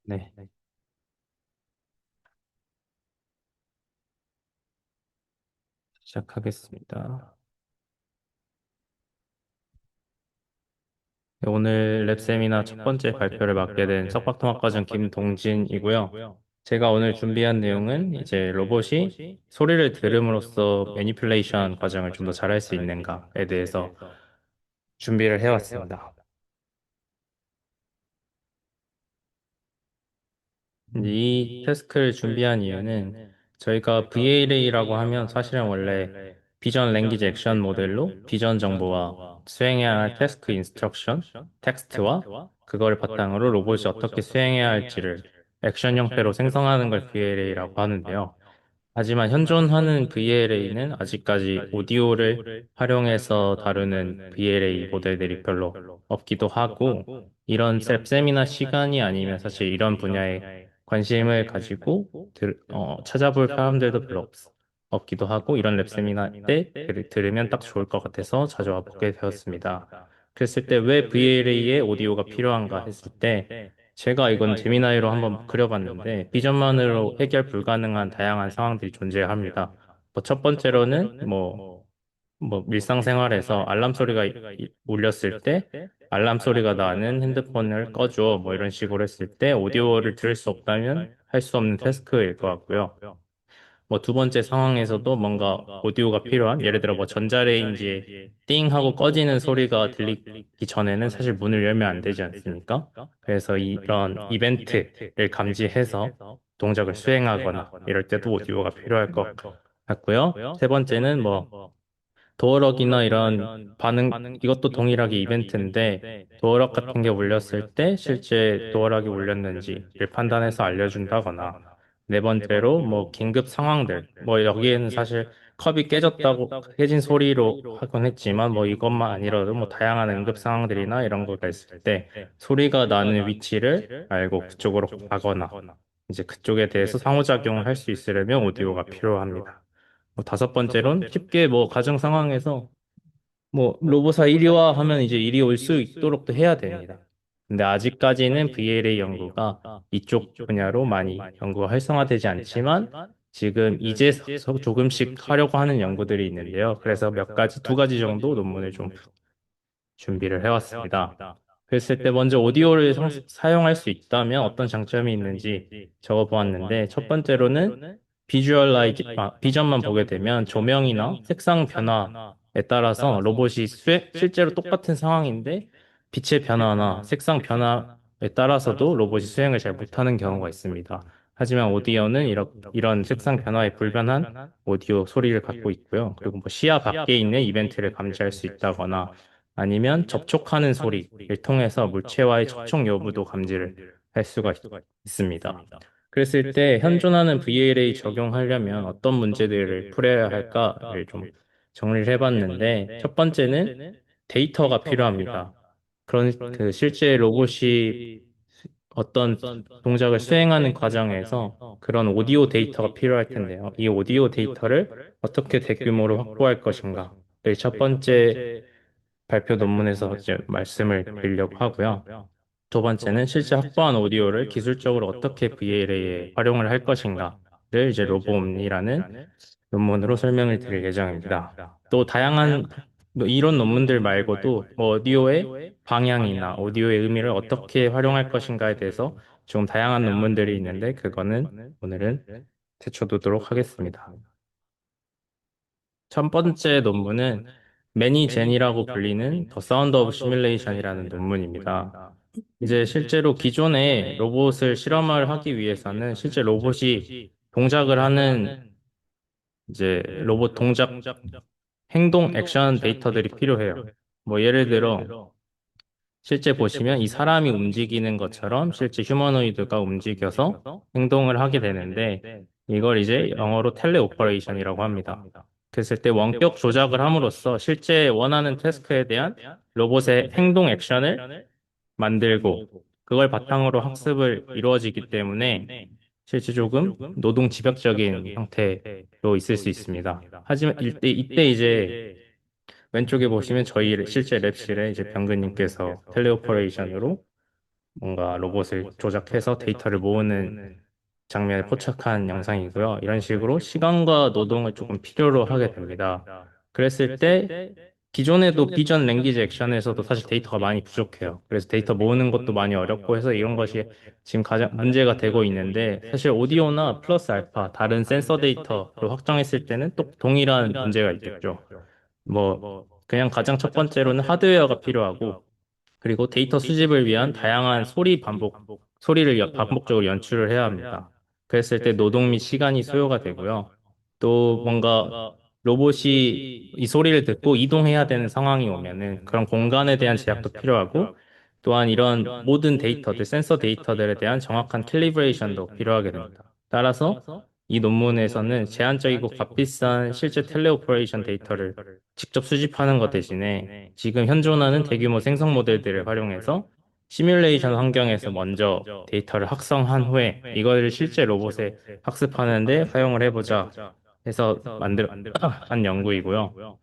네, 시작하겠습니다. 네, 오늘 랩 세미나 첫 번째 발표를 맡게 된 석박통합과정 김동진이고요. 제가 오늘 준비한 내용은 이제 로봇이 소리를 들음으로써 매니플레이션 과정을 좀 더 잘할 수 있는가에 대해서 준비를 해왔습니다. 이제 이 태스크를 준비한 이유는 저희가 VLA라고 하면 사실은 원래 비전 랭귀지 액션 모델로 비전 정보와 수행해야 할 태스크 인스트럭션, 텍스트와 그거를 바탕으로 로봇이 어떻게 수행해야 할지를 액션 형태로 생성하는 걸 VLA라고 하는데요. 하지만 현존하는 VLA는 아직까지 오디오를 활용해서 다루는 VLA 모델들이 별로 없기도 하고, 이런 세미나 시간이 아니면 사실 이런 분야에 관심을 가지고 찾아볼 사람들도 별로 없기도 하고, 이런 랩 세미나 때 들으면 딱 좋을 것 같아서 자주 와보게 되었습니다. 그랬을 때 왜 VLA에 오디오가 필요한가 했을 때, 제가 이건 제미나이로 한번 그려봤는데, 비전만으로 해결 불가능한 다양한 상황들이 존재합니다. 뭐 첫 번째로는 뭐 일상생활에서 알람 소리가 울렸을 때, 알람 소리가 나는 핸드폰을 꺼줘. 뭐 이런 식으로 했을 때, 오디오를 들을 수 없다면 할 수 없는 태스크일 것 같고요. 뭐 두 번째 상황에서도 뭔가 오디오가 필요한, 예를 들어 뭐 전자레인지에 띵 하고 꺼지는 소리가 들리기 전에는 사실 문을 열면 안 되지 않습니까? 그래서 이런 이벤트를 감지해서 동작을 수행하거나 이럴 때도 오디오가 필요할 것 같고요. 세 번째는 뭐 도어락이나 이런 반응, 이것도 동일하게 이벤트인데, 도어락 같은 게 울렸을 때 실제 도어락이 울렸는지를 판단해서 알려준다거나, 네 번째로 뭐 긴급 상황들, 뭐 여기에는 사실 컵이 깨졌다고, 깨진 소리로 하곤 했지만, 뭐 이것만 아니라도 뭐 다양한 응급 상황들이나 이런 거가 있을 때, 소리가 나는 위치를 알고 그쪽으로 가거나, 이제 그쪽에 대해서 상호작용을 할 수 있으려면 오디오가 필요합니다. 뭐 다섯 번째로는 쉽게 뭐 가정 상황에서 뭐 로보사 이리 와 하면 이제 이리 올 수 있도록 또 해야 됩니다. 근데 아직까지는 VLA 연구가 이쪽 분야로 많이 연구가 활성화되지 않지만 지금 이제 조금씩 하려고 하는 연구들이 있는데요. 그래서 두 가지 정도 논문을 좀 준비를 해왔습니다. 그랬을 때 먼저 오디오를 사용할 수 있다면 어떤 장점이 있는지 적어보았는데, 첫 번째로는 비전만 보게 되면 조명이나 색상 변화에 따라서 로봇이 실제로 똑같은 상황인데 빛의 변화나 색상 변화에 따라서도 로봇이 수행을 잘 못하는 경우가 있습니다. 하지만 오디오는 이런 색상 변화에 불변한 오디오 소리를 갖고 있고요. 그리고 뭐 시야 밖에 있는 이벤트를 감지할 수 있다거나 아니면 접촉하는 소리를 통해서 물체와의 접촉 여부도 감지를 할 수가 있습니다. 그랬을 때 현존하는 VLA 적용하려면 어떤 문제들을 풀어야 할까를 좀 정리를 해봤는데, 첫 번째는 데이터가 필요합니다. 그 실제 로봇이 어떤 동작을 수행하는 과정에서 그런 오디오 데이터가 필요할 텐데요. 이 오디오 데이터를 어떻게 대규모로 확보할 것인가를 첫 번째 발표 논문에서 이제 말씀을 드리려고 하고요. 두 번째는 실제 확보한 오디오를 기술적으로 어떻게 VLA에 활용을 할 것인가를 이제 로보옴니라는 논문으로 설명을 드릴 예정입니다. 또 다양한 뭐 이런 논문들 말고도 뭐 오디오의 방향이나 오디오의 의미를 어떻게 활용할 것인가에 대해서 좀 다양한 논문들이 있는데 그거는 오늘은 제쳐두도록 하겠습니다. 첫 번째 논문은 매니젠이라고 불리는 더 사운드 오브 시뮬레이션이라는 논문입니다. 이제 실제로 기존에 로봇을 실험을 하기 위해서는 실제 로봇이 동작을 하는 이제 로봇 동작 행동 액션 데이터들이 필요해요. 뭐 예를 들어 실제 보시면 이 사람이 움직이는 것처럼 실제 휴머노이드가 움직여서 행동을 하게 되는데 이걸 이제 영어로 텔레오퍼레이션이라고 합니다. 그랬을 때 원격 조작을 함으로써 실제 원하는 태스크에 대한 로봇의 행동 액션을 만들고 그걸 바탕으로 학습을 이루어지기 때문에 실제 조금 노동 집약적인 형태로 있을 수 있습니다. 하지만 이때 이제 왼쪽에 보시면 저희 실제 랩실에 이제 병근님께서 텔레오퍼레이션으로 뭔가 로봇을 조작해서 데이터를 모으는 장면에 포착한 영상이고요. 이런 식으로 시간과 노동을 조금 필요로 하게 됩니다. 그랬을 때 기존에도 비전 랭귀지 액션에서도 사실 데이터가 많이 부족해요. 그래서 데이터 모으는 것도 많이 어렵고 해서 이런 것이 지금 가장 문제가 되고 있는데 사실 오디오나 플러스 알파 다른 센서 데이터로 확장했을 때는 또 동일한 문제가 있겠죠. 뭐 그냥 가장 첫 번째로는 하드웨어가 필요하고 그리고 데이터 수집을 위한 다양한 소리를 반복적으로 연출을 해야 합니다. 그랬을 때 노동 및 시간이 소요가 되고요. 또 뭔가 로봇이 이 소리를 듣고 이동해야 되는 상황이 오면은 그런 공간에 대한 제약도 필요하고 또한 이런 모든 데이터들, 센서 데이터들에 대한 정확한 캘리브레이션도 필요하게 됩니다. 따라서 이 논문에서는 제한적이고 값비싼 실제 텔레오퍼레이션 데이터를 직접 수집하는 것 대신에 지금 현존하는 대규모 생성 모델들을 활용해서 시뮬레이션 환경에서 먼저 데이터를 학성한 후에 이거를 실제 로봇에 학습하는데 사용을 해보자 해서 한 연구이고요.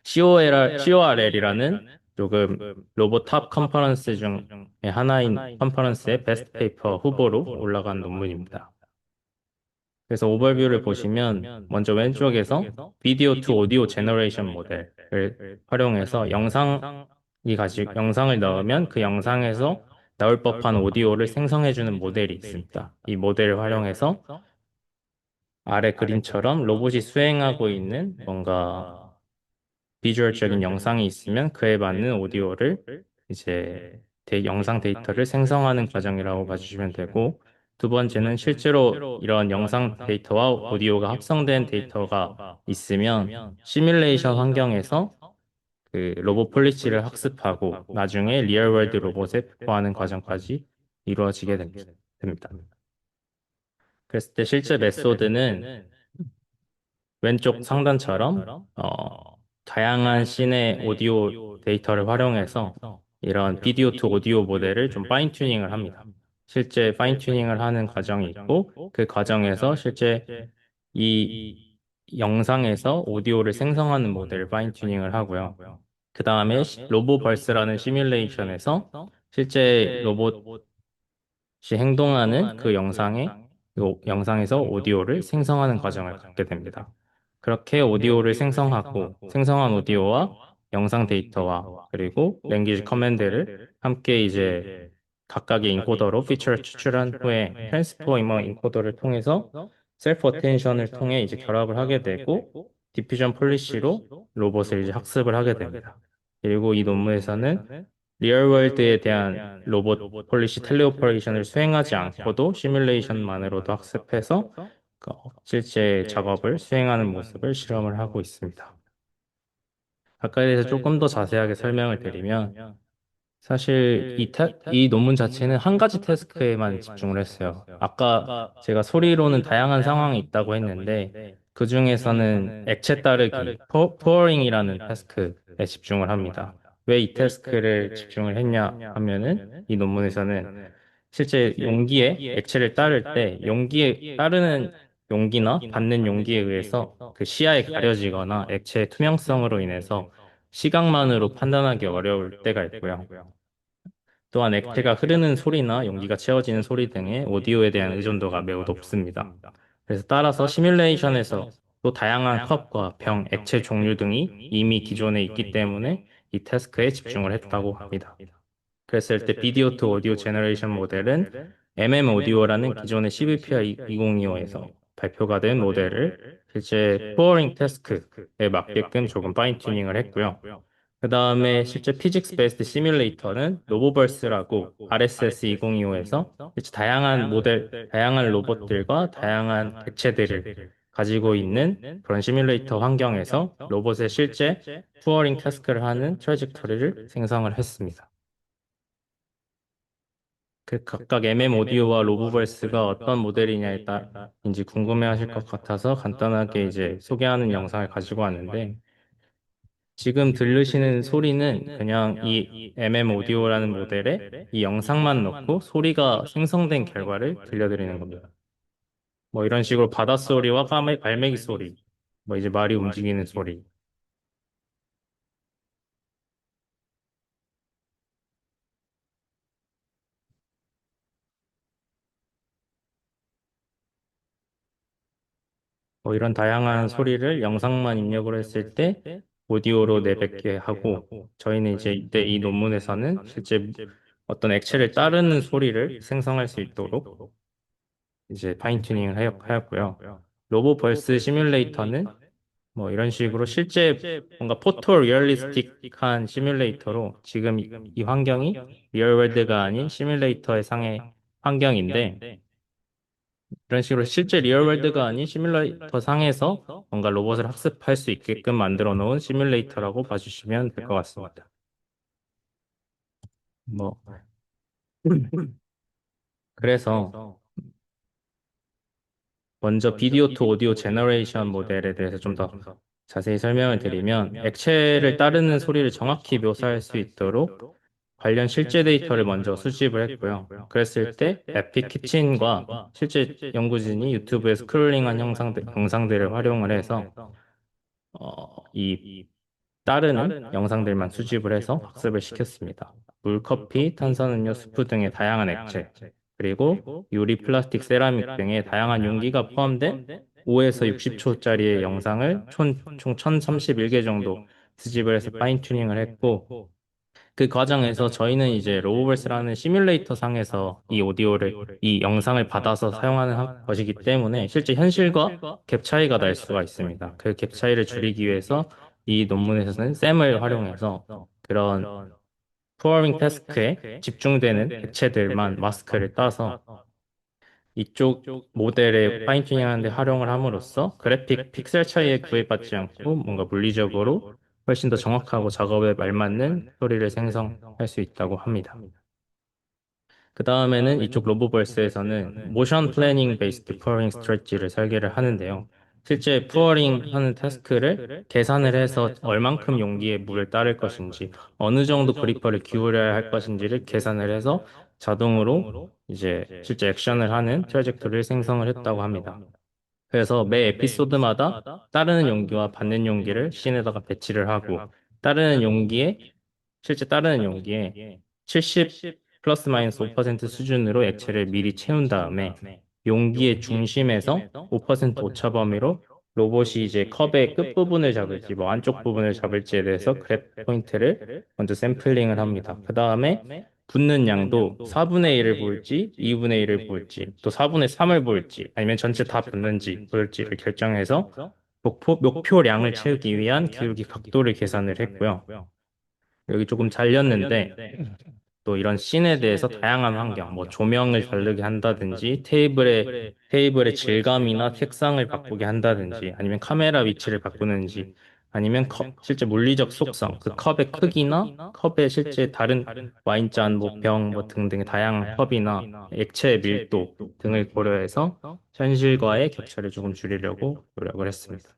CORL이라는 조금 로봇 탑 컨퍼런스 중에 하나인 컨퍼런스의 베스트 페이퍼 후보로 올라간 논문입니다. 그래서 오버뷰를 보시면 먼저 왼쪽에서 비디오 투 오디오 제너레이션 모델을 활용해서 영상을 넣으면 그 영상에서 나올 법한 오디오를 생성해주는 모델이 있습니다. 이 모델을 활용해서 아래 그림처럼 로봇이 수행하고 있는 뭔가 비주얼적인 영상이 있으면 그에 맞는 오디오를 이제 영상 데이터를 생성하는 과정이라고 봐주시면 되고, 두 번째는 실제로 이런 영상 데이터와 오디오가 합성된 데이터가 있으면 시뮬레이션 환경에서 그 로봇 폴리시를 학습하고 나중에 리얼월드 로봇에 배포하는 과정까지 이루어지게 됩니다. 그랬을 때 실제 메소드는 왼쪽 상단처럼 다양한 씬의 오디오 데이터를 활용해서 이런 비디오 투 오디오 모델을 좀 파인 튜닝을 합니다. 실제 파인 튜닝을 하는 과정이 있고 그 과정에서 실제 이 영상에서 오디오를 생성하는 모델을 파인 튜닝을 하고요. 그 다음에 로보벌스라는 시뮬레이션에서 실제 로봇이 행동하는 그 영상에서 오디오를 생성하는 과정을 갖게 됩니다. 그렇게 오디오를 생성한 오디오와 영상 데이터와 그리고 랭귀지 커맨드를 함께 이제 각각의 인코더로 피처를 추출한 후에 트랜스포이머 인코더를 통해서 셀프 어텐션을 통해 이제 결합을 하게 되고 디퓨전 폴리시로 로봇을 이제 학습을 하게 됩니다. 그리고 이 논문에서는 리얼월드에 대한 로봇 폴리시 텔레오퍼레이션을 수행하지 않고도 시뮬레이션만으로도 학습해서 실제 작업을 수행하는 모습을 실험을 하고 있습니다. 아까에 대해서 조금 더 자세하게 설명을 드리면 사실 이 논문 자체는 한 가지 태스크에만 집중을 했어요. 아까 제가 소리로는 다양한 상황이 있다고 했는데 그 중에서는 액체 따르기, pouring이라는 태스크에 집중을 합니다. 왜 이 태스크를 집중을 했냐 하면은 이 논문에서는 실제 용기에 액체를 따를 때 용기에 따르는 용기나 받는 용기에 의해서 그 시야에 가려지거나 액체의 투명성으로 인해서 시각만으로 판단하기 어려울 때가 있고요. 또한 액체가 흐르는 소리나 용기가 채워지는 소리 등의 오디오에 대한 의존도가 매우 높습니다. 그래서 따라서 시뮬레이션에서 또 다양한 컵과 병, 액체 종류 등이 이미 기존에 있기 때문에 이 태스크에 집중을 했다고 합니다. 그랬을 때 비디오 투 오디오 제너레이션 모델은 MM 오디오라는 기존의 CVPR 2025에서 발표가 된 모델을 실제 투어링 태스크에 맞게끔 조금 파인 튜닝을 했고요. 그 다음에 실제 피직스 베이스드 시뮬레이터는 로보벌스라고 RSS 2025에서 실제 다양한 로봇들과 다양한 객체들을 가지고 있는 그런 시뮬레이터 환경에서 로봇의 실제 투어링 태스크를 하는 트래젝터리를 생성을 했습니다. 그 각각 MM 오디오와 로보벌스가 어떤 모델이냐에 따라인지 궁금해하실 것 같아서 간단하게 이제 소개하는 영상을 가지고 왔는데 지금 들으시는 소리는 그냥 이 MM 오디오라는 모델에 이 영상만 넣고 소리가 생성된 결과를 들려드리는 겁니다. 뭐 이런 식으로 바닷소리와 갈매기 소리, 뭐 이제 말이 움직이는 소리, 뭐 이런 다양한 소리를 영상만 입력을 했을 때 오디오로 내뱉게 하고 저희는 이제 이때 이 논문에서는 실제 어떤 액체를 따르는 소리를 생성할 수 있도록 이제 파인튜닝을 하였고요. 로보펄스 시뮬레이터는 뭐 이런 식으로 실제 뭔가 포토 리얼리스틱한 시뮬레이터로 지금 이 환경이 리얼월드가 아닌 시뮬레이터의 상의 환경인데 이런 식으로 실제 리얼월드가 아닌 시뮬레이터 상에서 뭔가 로봇을 학습할 수 있게끔 만들어 놓은 시뮬레이터라고 봐주시면 될 것 같습니다. 뭐 그래서 먼저 비디오 투 오디오 제너레이션 모델에 대해서 좀 더 자세히 설명을 드리면 액체를 따르는 소리를 정확히 묘사할 수 있도록 관련 실제 데이터를 먼저 수집을 했고요. 그랬을 때 에픽 키친과 실제 연구진이 유튜브에 스크롤링한 영상들을 활용을 해서 이 따르는 영상들만 수집을 해서 학습을 시켰습니다. 물, 커피, 탄산음료, 스프 등의 다양한 액체, 그리고 유리, 플라스틱, 세라믹 등의 다양한 용기가 포함된 5에서 60초짜리의 영상을 총 1031개 정도 수집을 해서 파인 튜닝을 했고, 그 과정에서 저희는 이제 로보벌스라는 시뮬레이터 상에서 이 영상을 받아서 사용하는 것이기 때문에 실제 현실과 갭 차이가 날 수가 있습니다. 그 갭 차이를 줄이기 위해서 이 논문에서는 샘을 활용해서 그런 푸어링 태스크에 집중되는 액체들만 마스크를 따서 이쪽 모델의 파인튜닝 하는데 활용을 함으로써 그래픽 픽셀 차이에 구애받지 않고 뭔가 물리적으로 훨씬 더 정확하고 작업에 말맞는 소리를 생성할 수 있다고 합니다. 그 다음에는 이쪽 로보벌스에서는 모션 플래닝 베이스드 푸어링 스트레치를 설계를 하는데요. 실제 푸어링 하는 태스크를 계산을 해서 얼만큼 용기에 물을 따를 것인지, 어느 정도 그리퍼를 기울여야 할 것인지를 계산을 해서 자동으로 이제 실제 액션을 하는 트래젝토리를 생성을 했다고 합니다. 그래서 매 에피소드마다 따르는 용기와 받는 용기를 씬에다가 배치를 하고 실제 따르는 용기에 70 플러스 마이너스 5% 수준으로 액체를 미리 채운 다음에 용기의 중심에서 5% 오차 범위로 로봇이 이제 컵의 끝부분을 잡을지 뭐 안쪽 부분을 잡을지에 대해서 그래프 포인트를 먼저 샘플링을 합니다. 그 다음에 붙는 양도 4분의 1을 볼지, 2분의 1을 볼지, 또 4분의 3을 볼지, 아니면 전체 다 붙는지 볼지를 결정해서 목표량을 채우기 위한 기울기 각도를 계산을 했고요. 여기 조금 잘렸는데, 또 이런 씬에 대해서 다양한 환경, 뭐 조명을 다르게 한다든지, 테이블의 질감이나 색상을 바꾸게 한다든지, 아니면 카메라 위치를 바꾸는지, 아니면 실제 물리적 속성, 그 컵의 크기나 컵의 실제 다른 와인잔, 뭐 병, 뭐 등등의 다양한 컵이나 액체의 밀도 등을 고려해서 현실과의 격차를 조금 줄이려고 노력을 했습니다.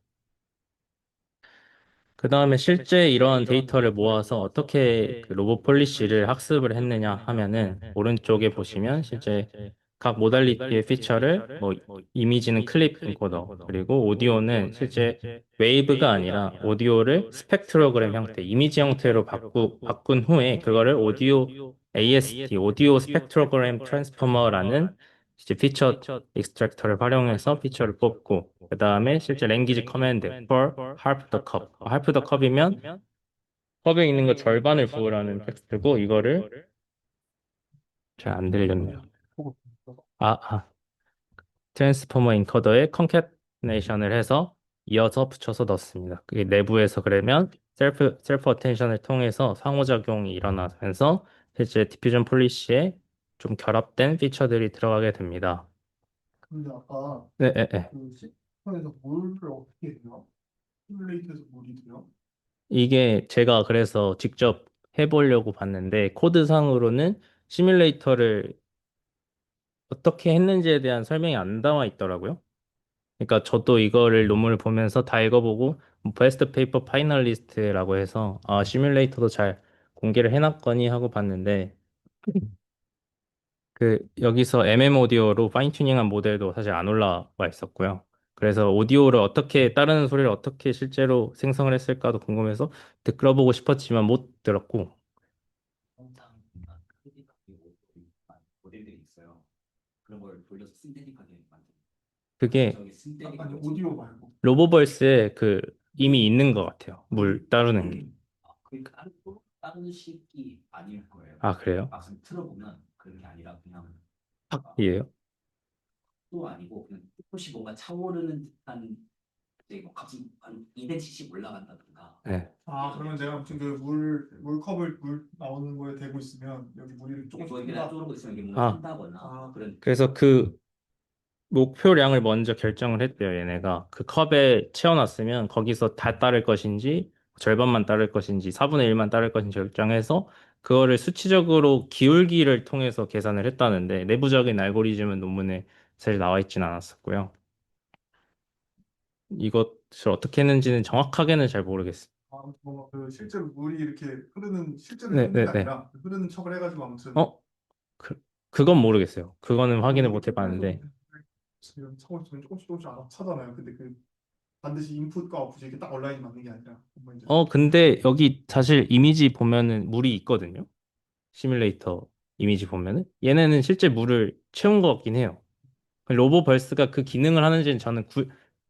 그 다음에 실제 이런 데이터를 모아서 어떻게 그 로봇 폴리시를 학습을 했느냐 하면은 오른쪽에 보시면 실제 각 모달리티의 피처를 뭐 이미지는 클립 엔코더 그리고 오디오는 실제 웨이브가 아니라 오디오를 스펙트로그램 형태, 이미지 형태로 바꾼 후에 그거를 오디오 AST, 오디오 스펙트로그램 트랜스포머라는 이제 피처 익스트랙터를 활용해서 피처를 뽑고 그 다음에 실제 랭귀지 커맨드 for half the cup half the cup이면 컵에 있는 거 절반을 부으라는 텍스트고 이거를 잘 안 들렸네요. 아, 트랜스포머 인커더에 컨캐트네이션을 해서 이어서 붙여서 넣습니다. 그게 내부에서 그러면 셀프 어텐션을 통해서 상호작용이 일어나면서 실제 디퓨전 폴리시에 좀 결합된 피처들이 들어가게 됩니다. 근데 아까 네, 네, 네. 그 시스템에서 물을 어떻게 돼요? 시뮬레이터에서 물이 돼요? 이게 제가 그래서 직접 해보려고 봤는데 코드상으로는 시뮬레이터를 어떻게 했는지에 대한 설명이 안 나와 있더라고요. 그러니까 저도 이거를 논문을 보면서 다 읽어보고 베스트 페이퍼 파이널리스트라고 해서 아 시뮬레이터도 잘 공개를 해놨거니 하고 봤는데 그 여기서 MM 오디오로 파인 튜닝한 모델도 사실 안 올라와 있었고요. 그래서 오디오를 어떻게 따르는 소리를 어떻게 실제로 생성을 했을까도 궁금해서 들어보고 싶었지만 못 들었고 항상 뭔가 크리티컬하게 모델들이 있어요. 그런 걸 돌려서 신테틱하게 만든. 그게 저기 승대기 아니 뭐지? 오디오 말고. 로보벌스에 그 이미 있는 것 같아요. 물 따르는 게. 그 다른 식이 아닐 거예요. 아, 그래요? 막상 틀어보면 그런 게 아니라 그냥 이에요? 또 아니고 그냥 조금씩 뭔가 차오르는 듯한 이제 뭐 갑자기 한 2cm씩 올라간다든가. 네. 아 그러면 내가 아무튼 그 물컵을 물 나오는 거에 대고 있으면 여기 물이 조금씩 뭐 이게 푼다. 쪼르고 있으면 이게 뭔가 아, 샌다거나 아 그런. 그래서 그 목표량을 먼저 결정을 했대요, 얘네가. 그 컵에 채워놨으면 거기서 다 따를 것인지, 절반만 따를 것인지, 4분의 1만 따를 것인지 결정해서 그거를 수치적으로 기울기를 통해서 계산을 했다는데, 내부적인 알고리즘은 논문에 사실 나와 있진 않았었고요. 이것을 어떻게 했는지는 정확하게는 잘 모르겠어요. 뭔가 그 실제로 물이 이렇게 흐르는 실제로 흐르는 게 네네네. 아니라 흐르는 척을 해가지고 아무튼 어? 그건 모르겠어요. 그거는 확인을 못 그래서 해봤는데. 지금 척을 지금 조금씩 알아서 차잖아요. 근데 그 반드시 인풋과 아웃풋이 이렇게 딱 온라인이 맞는 게 아니라 뭔가 이제 근데 여기 사실 이미지 보면은 물이 있거든요. 시뮬레이터 이미지 보면은 얘네는 실제 물을 채운 것 같긴 해요. 로보벌스가 그 기능을 하는지는 저는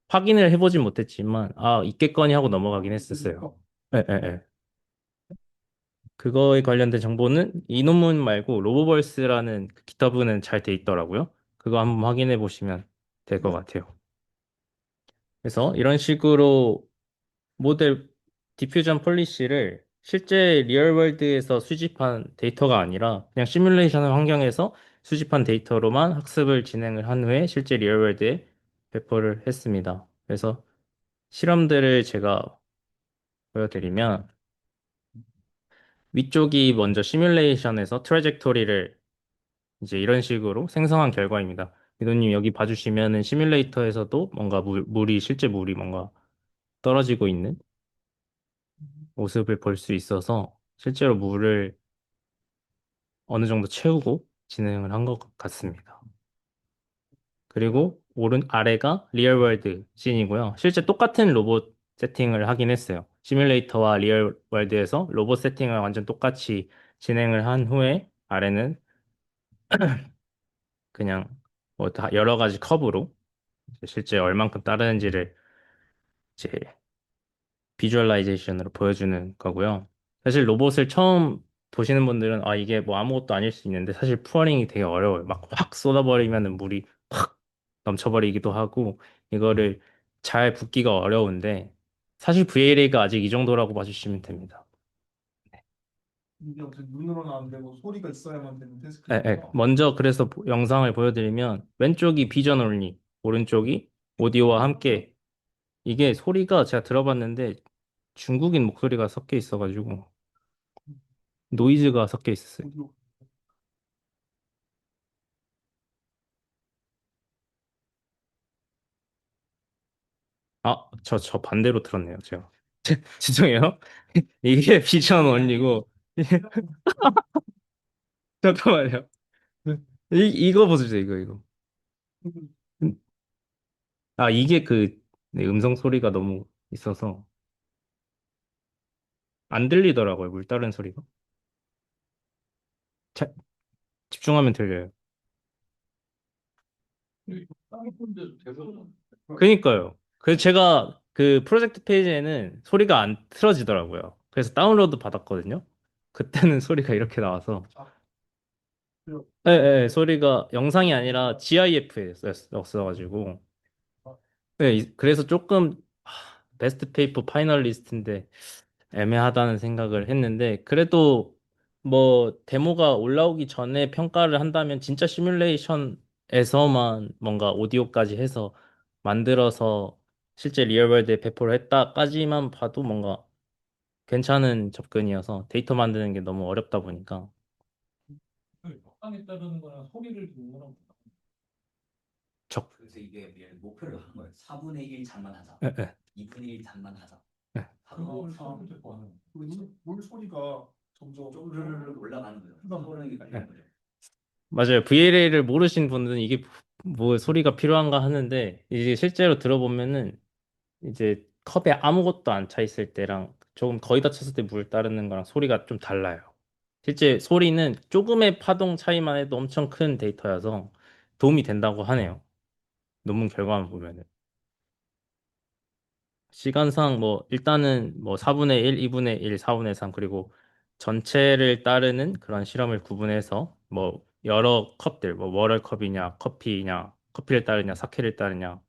확인을 해보진 못했지만 있겠거니 하고 넘어가긴 했었어요. 예, 예, 예. 그거에 관련된 정보는 이 논문 말고 로보벌스라는 그 기터브는 잘 돼 있더라고요. 그거 한번 확인해 보시면 될 것 같아요. 그래서 이런 식으로 모델 디퓨전 폴리시를 실제 리얼월드에서 수집한 데이터가 아니라 그냥 시뮬레이션 환경에서 수집한 데이터로만 학습을 진행을 한 후에 실제 리얼월드에 배포를 했습니다. 그래서 실험들을 제가 보여드리면 위쪽이 먼저 시뮬레이션에서 트래젝토리를 이제 이런 식으로 생성한 결과입니다. 미도님 여기 봐주시면은 시뮬레이터에서도 뭔가 물이 실제 물이 뭔가 떨어지고 있는 모습을 볼 수 있어서 실제로 물을 어느 정도 채우고 진행을 한 것 같습니다. 그리고 아래가 리얼월드 씬이고요. 실제 똑같은 로봇 세팅을 하긴 했어요. 시뮬레이터와 리얼월드에서 로봇 세팅을 완전 똑같이 진행을 한 후에 아래는 그냥 뭐 다 여러 가지 컵으로 실제 얼만큼 따르는지를 이제 비주얼라이제이션으로 보여주는 거고요. 사실 로봇을 처음 보시는 분들은 이게 뭐 아무것도 아닐 수 있는데 사실 푸어링이 되게 어려워요. 막 확 쏟아버리면 물이 확 넘쳐버리기도 하고 이거를 잘 붓기가 어려운데 사실 VLA가 아직 이 정도라고 봐주시면 됩니다. 이게 아무튼 눈으로는 안 되고 소리가 있어야만 되는 예, 예. 테스크니까. 먼저 그래서 영상을 보여드리면 왼쪽이 비전 올리, 오른쪽이 오디오와 함께 이게 소리가 제가 들어봤는데 중국인 목소리가 섞여 있어가지고 노이즈가 섞여 있었어요. 오디오 저 반대로 들었네요, 제가. 죄송해요. 이게 비전 원리고, 잠깐만요. 이거 보세요, 이거. 이게 네, 음성 소리가 너무 있어서 안 들리더라고요, 물 따른 소리가. 자, 집중하면 들려요. 사기꾼들 대부분 그니까요. 그래서 제가 그 프로젝트 페이지에는 소리가 안 틀어지더라고요. 그래서 다운로드 받았거든요. 그때는 소리가 이렇게 나와서. 예, 예, 소리가 영상이 아니라 GIF였어가지고. 네, 그래서 조금 베스트 페이퍼 파이널리스트인데 애매하다는 생각을 했는데 그래도 뭐 데모가 올라오기 전에 평가를 한다면 진짜 시뮬레이션에서만 뭔가 오디오까지 해서 만들어서 실제 리얼월드에 배포를 했다까지만 봐도 뭔가 괜찮은 접근이어서 데이터 만드는 게 너무 어렵다 보니까 적당히 따르는 거랑 소리를 듣는 거랑 적, 그래서 이게 목표를 한 거예요. 4분의 1 잠만 하자. 예, 예, 2분의 1 잠만 하자. 예. 하고 물 소리가 점점 르르르 올라가는 거예요. 소름이 걸리는 거죠. 맞아요. VLA를 모르신 분들은 이게 뭐 소리가 필요한가 하는데 이제 실제로 들어보면은 이제 컵에 아무것도 안 차 있을 때랑 조금 거의 다 찼을 때 물 따르는 거랑 소리가 좀 달라요. 실제 소리는 조금의 파동 차이만 해도 엄청 큰 데이터여서 도움이 된다고 하네요. 논문 결과만 보면은. 시간상 뭐 일단은 뭐 4분의 1, 2분의 1, 4분의 3 그리고 전체를 따르는 그런 실험을 구분해서 뭐 여러 컵들 뭐 워터컵이냐 커피냐 커피를 따르냐 사케를 따르냐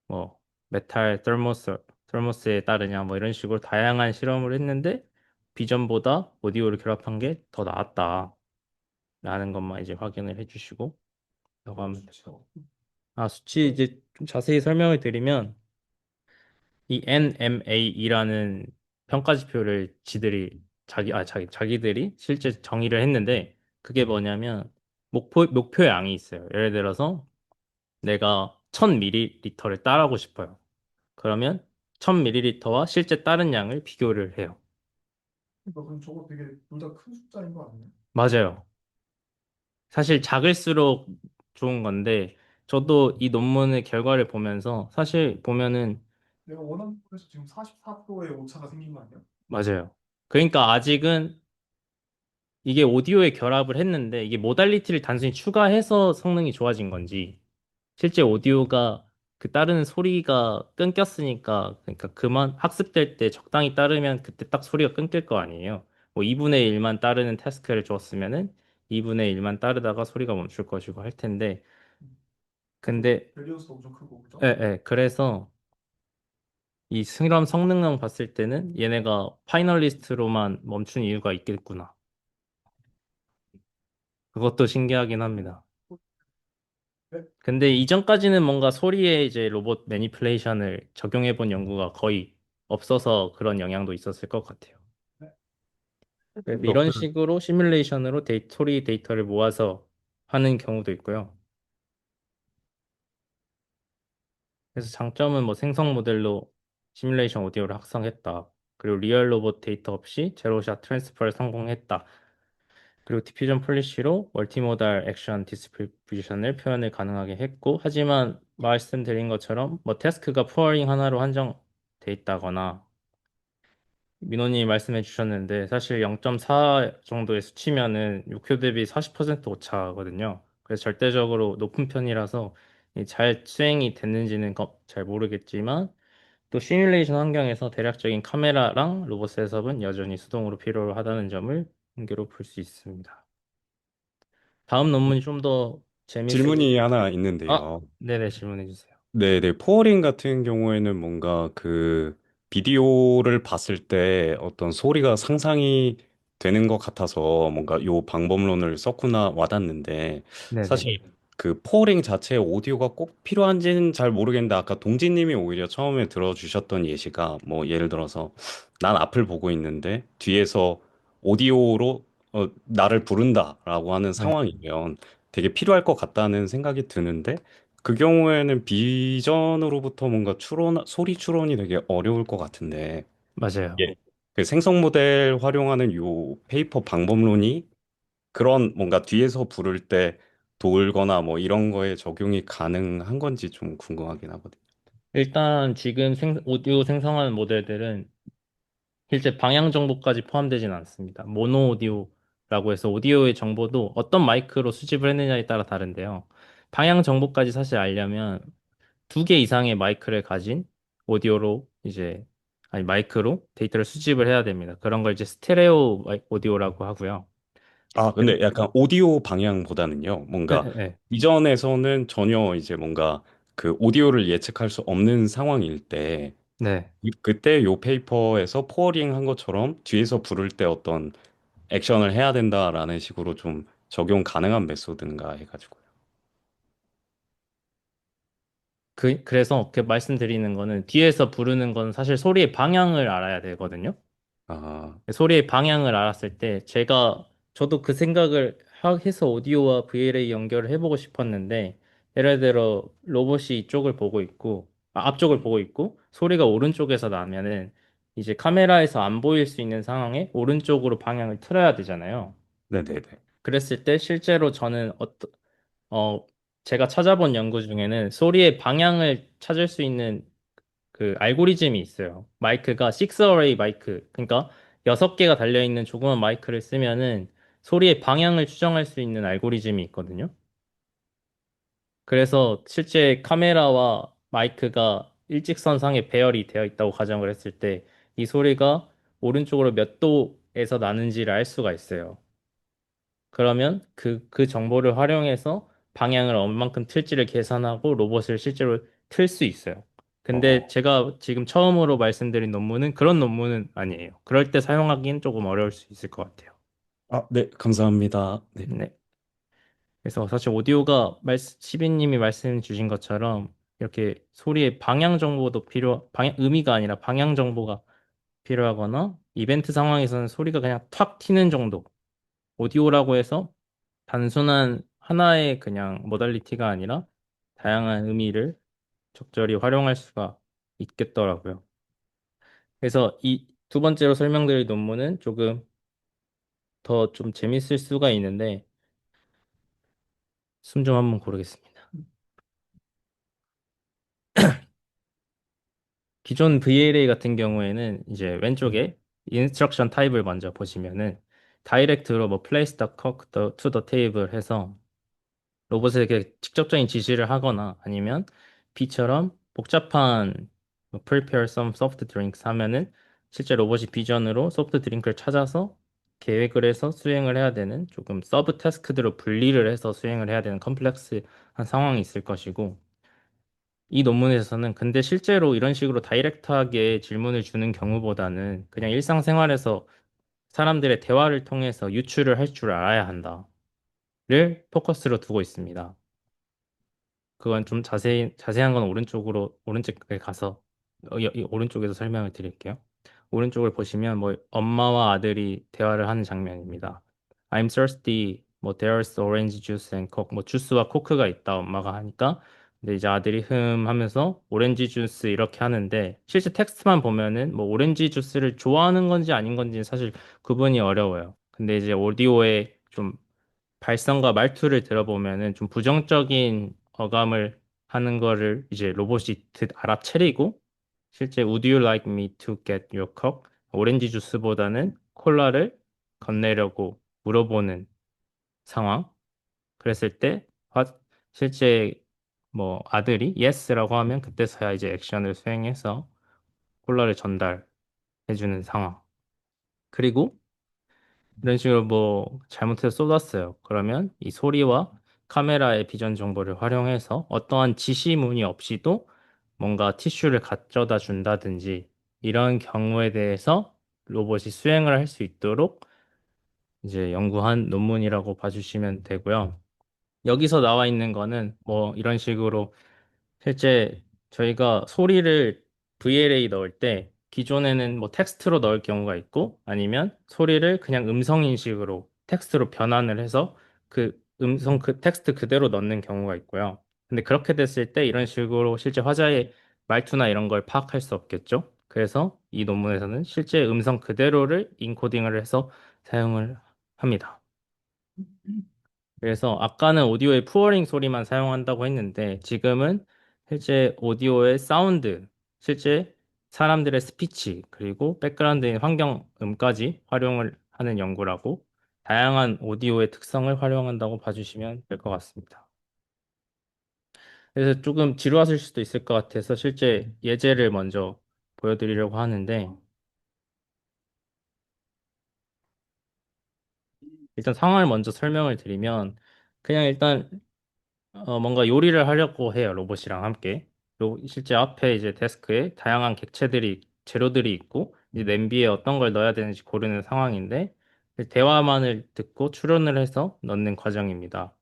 뭐 메탈 서머스에 따르냐 뭐 이런 식으로 다양한 실험을 했는데 비전보다 오디오를 결합한 게 더 나았다라는 것만 이제 확인을 해주시고 라고 하면 돼요. 수치요. 아 수치 이제 좀 자세히 설명을 드리면 이 NMAE라는 평가 지표를 자기들이 실제 정의를 했는데 그게 뭐냐면 목표량이 있어요. 예를 들어서 내가 1000ml를 따르고 싶어요. 그러면 1000ml와 실제 따른 양을 비교를 해요. 그러니까 그럼 저거 되게 둘 다 큰 숫자인 거 아니에요? 맞아요. 사실 작을수록 좋은 건데 저도 이 논문의 결과를 보면서 사실 보면은 내가 원하는 거에서 지금 44%의 오차가 생긴 거 아니야? 맞아요. 그러니까 아직은 이게 오디오에 결합을 했는데 이게 모달리티를 단순히 추가해서 성능이 좋아진 건지 실제 오디오가 그 따르는 소리가 끊겼으니까 그러니까 그만 학습될 때 적당히 따르면 그때 딱 소리가 끊길 거 아니에요. 뭐 2분의 1만 따르는 태스크를 줬으면은 2분의 1만 따르다가 소리가 멈출 것이고 할 텐데 그것도 근데 밸런스도 엄청 크고 그죠? 그래서 이 실험 성능만 봤을 때는 얘네가 파이널리스트로만 멈춘 이유가 있겠구나. 그것도 신기하긴 합니다. 네? 근데 이전까지는 뭔가 소리에 이제 로봇 매니플레이션을 적용해 본 연구가 거의 없어서 그런 영향도 있었을 것 같아요. 네? 그래서 이런 식으로 시뮬레이션으로 소리 데이터를 모아서 하는 경우도 있고요. 그래서 장점은 뭐 생성 모델로 시뮬레이션 오디오를 학습했다. 그리고 리얼 로봇 데이터 없이 제로샷 트랜스퍼를 성공했다. 그리고 디퓨전 폴리시로 멀티모달 액션 디스트리뷰션을 표현을 가능하게 했고, 하지만 말씀드린 것처럼 뭐 태스크가 푸어링 하나로 한정돼 있다거나 민호님이 말씀해 주셨는데 사실 0.4 정도의 수치면은 목표 대비 40% 오차거든요. 그래서 절대적으로 높은 편이라서 이잘 수행이 됐는지는 잘 모르겠지만 또 시뮬레이션 환경에서 대략적인 카메라랑 로봇 셋업은 여전히 수동으로 필요하다는 점을 한계로 볼 수 있습니다. 다음 논문이 좀 더 재밌어 질문이 보이고. 하나 아, 있는데요. 네네, 질문해 주세요. 네네, 포어링 같은 경우에는 뭔가 그 비디오를 봤을 때 어떤 소리가 상상이 되는 것 같아서 뭔가 요 방법론을 썼구나 와닿는데 네네. 사실 그 포어링 자체의 오디오가 꼭 필요한지는 잘 모르겠는데 아까 동진님이 오히려 처음에 들어주셨던 예시가 뭐 예를 들어서 난 앞을 보고 있는데 뒤에서 오디오로 나를 부른다라고 하는 네, 상황이면 되게 필요할 것 같다는 생각이 드는데 그 경우에는 비전으로부터 뭔가 소리 추론이 되게 어려울 것 같은데, 맞아요. 예. 그 생성 모델 활용하는 요 페이퍼 방법론이 그런 뭔가 뒤에서 부를 때 돌거나 뭐 이런 거에 적용이 가능한 건지 좀 궁금하긴 하거든요. 일단 지금 오디오 생성하는 모델들은 실제 방향 정보까지 포함되진 않습니다. 모노 오디오라고 해서 오디오의 정보도 어떤 마이크로 수집을 했느냐에 따라 다른데요. 방향 정보까지 사실 알려면 2개 이상의 마이크를 가진 오디오로 아니 마이크로 데이터를 수집을 해야 됩니다. 그런 걸 이제 스테레오 오디오라고 하고요. 아, 근데 약간 오디오 방향보다는요, 네, 뭔가 네, 이전에서는 전혀 이제 뭔가 그 오디오를 예측할 수 없는 상황일 때, 네. 그때 요 페이퍼에서 포어링 한 것처럼 뒤에서 부를 때 어떤 액션을 해야 된다라는 식으로 좀 적용 가능한 메소드인가 해가지고요. 그래서 그 말씀드리는 거는 뒤에서 부르는 건 사실 소리의 방향을 알아야 되거든요. 아, 소리의 방향을 알았을 때 저도 그 생각을 해서 오디오와 VLA 연결을 해보고 싶었는데 예를 들어 로봇이 이쪽을 보고 있고 앞쪽을 보고 있고 소리가 오른쪽에서 나면은 이제 카메라에서 안 보일 수 있는 상황에 오른쪽으로 방향을 틀어야 되잖아요. 네네네. 그랬을 때 실제로 저는 어, 제가 찾아본 연구 중에는 소리의 방향을 찾을 수 있는 그 알고리즘이 있어요. 마이크가 6어레이 마이크, 그러니까 6개가 달려있는 조그만 마이크를 쓰면은 소리의 방향을 추정할 수 있는 알고리즘이 있거든요. 그래서 실제 카메라와 마이크가 일직선상에 배열이 되어 있다고 가정을 했을 때 이 소리가 오른쪽으로 몇 도에서 나는지를 알 수가 있어요. 그러면 그 정보를 활용해서 방향을 얼만큼 틀지를 계산하고 로봇을 실제로 틀 수 있어요. 근데 어, 제가 지금 처음으로 말씀드린 논문은 그런 논문은 아니에요. 그럴 때 사용하기는 조금 어려울 수 있을 것 같아요. 네, 감사합니다. 네. 네. 그래서 사실 오디오가 시비님이 말씀 주신 것처럼 이렇게 소리의 방향 정보도 의미가 아니라 방향 정보가 필요하거나 이벤트 상황에서는 소리가 그냥 탁 튀는 정도. 오디오라고 해서 단순한 하나의 그냥 모달리티가 아니라 다양한 의미를 적절히 활용할 수가 있겠더라고요. 그래서 이 두 번째로 설명드릴 논문은 조금 더 좀 재밌을 수가 있는데 숨 좀 한번 고르겠습니다. 기존 VLA 같은 경우에는 이제 왼쪽에 인스트럭션 타입을 먼저 보시면은 다이렉트로 뭐 place the cook to the table 해서 로봇에게 직접적인 지시를 하거나 아니면 B처럼 복잡한 뭐 prepare some soft drinks 하면은 실제 로봇이 비전으로 소프트 드링크를 찾아서 계획을 해서 수행을 해야 되는 조금 서브 태스크들로 분리를 해서 수행을 해야 되는 컴플렉스한 상황이 있을 것이고 이 논문에서는 근데 실제로 이런 식으로 다이렉트하게 질문을 주는 경우보다는 그냥 일상생활에서 사람들의 대화를 통해서 유추를 할 줄 알아야 한다를 포커스로 두고 있습니다. 그건 좀 자세한 건 오른쪽에 가서, 이 오른쪽에서 설명을 드릴게요. 오른쪽을 보시면 뭐 엄마와 아들이 대화를 하는 장면입니다. I'm thirsty. 뭐 there's orange juice and coke. 뭐 주스와 코크가 있다. 엄마가 하니까. 근데 이제 아들이 하면서 오렌지 주스 이렇게 하는데 실제 텍스트만 보면은 뭐 오렌지 주스를 좋아하는 건지 아닌 건지 사실 구분이 어려워요. 근데 이제 오디오에 좀 발성과 말투를 들어보면은 좀 부정적인 어감을 하는 거를 이제 로봇이 알아채리고 실제 Would you like me to get your coke? 오렌지 주스보다는 콜라를 건네려고 물어보는 상황. 그랬을 때 실제 뭐 아들이 yes라고 하면 그때서야 이제 액션을 수행해서 콜라를 전달해주는 상황. 그리고 이런 식으로 뭐 잘못해서 쏟았어요. 그러면 이 소리와 카메라의 비전 정보를 활용해서 어떠한 지시문이 없이도 뭔가 티슈를 가져다 준다든지 이런 경우에 대해서 로봇이 수행을 할 수 있도록 이제 연구한 논문이라고 봐주시면 되고요. 여기서 나와 있는 거는 뭐 이런 식으로 실제 저희가 소리를 VLA 넣을 때 기존에는 뭐 텍스트로 넣을 경우가 있고 아니면 소리를 그냥 음성 인식으로 텍스트로 변환을 해서 그 텍스트 그대로 넣는 경우가 있고요. 근데 그렇게 됐을 때 이런 식으로 실제 화자의 말투나 이런 걸 파악할 수 없겠죠. 그래서 이 논문에서는 실제 음성 그대로를 인코딩을 해서 사용을 합니다. 그래서 아까는 오디오의 푸어링 소리만 사용한다고 했는데 지금은 실제 오디오의 사운드, 실제 사람들의 스피치, 그리고 백그라운드인 환경음까지 활용을 하는 연구라고 다양한 오디오의 특성을 활용한다고 봐주시면 될 것 같습니다. 그래서 조금 지루하실 수도 있을 것 같아서 실제 예제를 먼저 보여드리려고 하는데 일단 상황을 먼저 설명을 드리면 그냥 일단 뭔가 요리를 하려고 해요, 로봇이랑 함께. 실제 앞에 이제 데스크에 다양한 재료들이 있고, 이제 냄비에 어떤 걸 넣어야 되는지 고르는 상황인데, 대화만을 듣고 추론을 해서 넣는 과정입니다.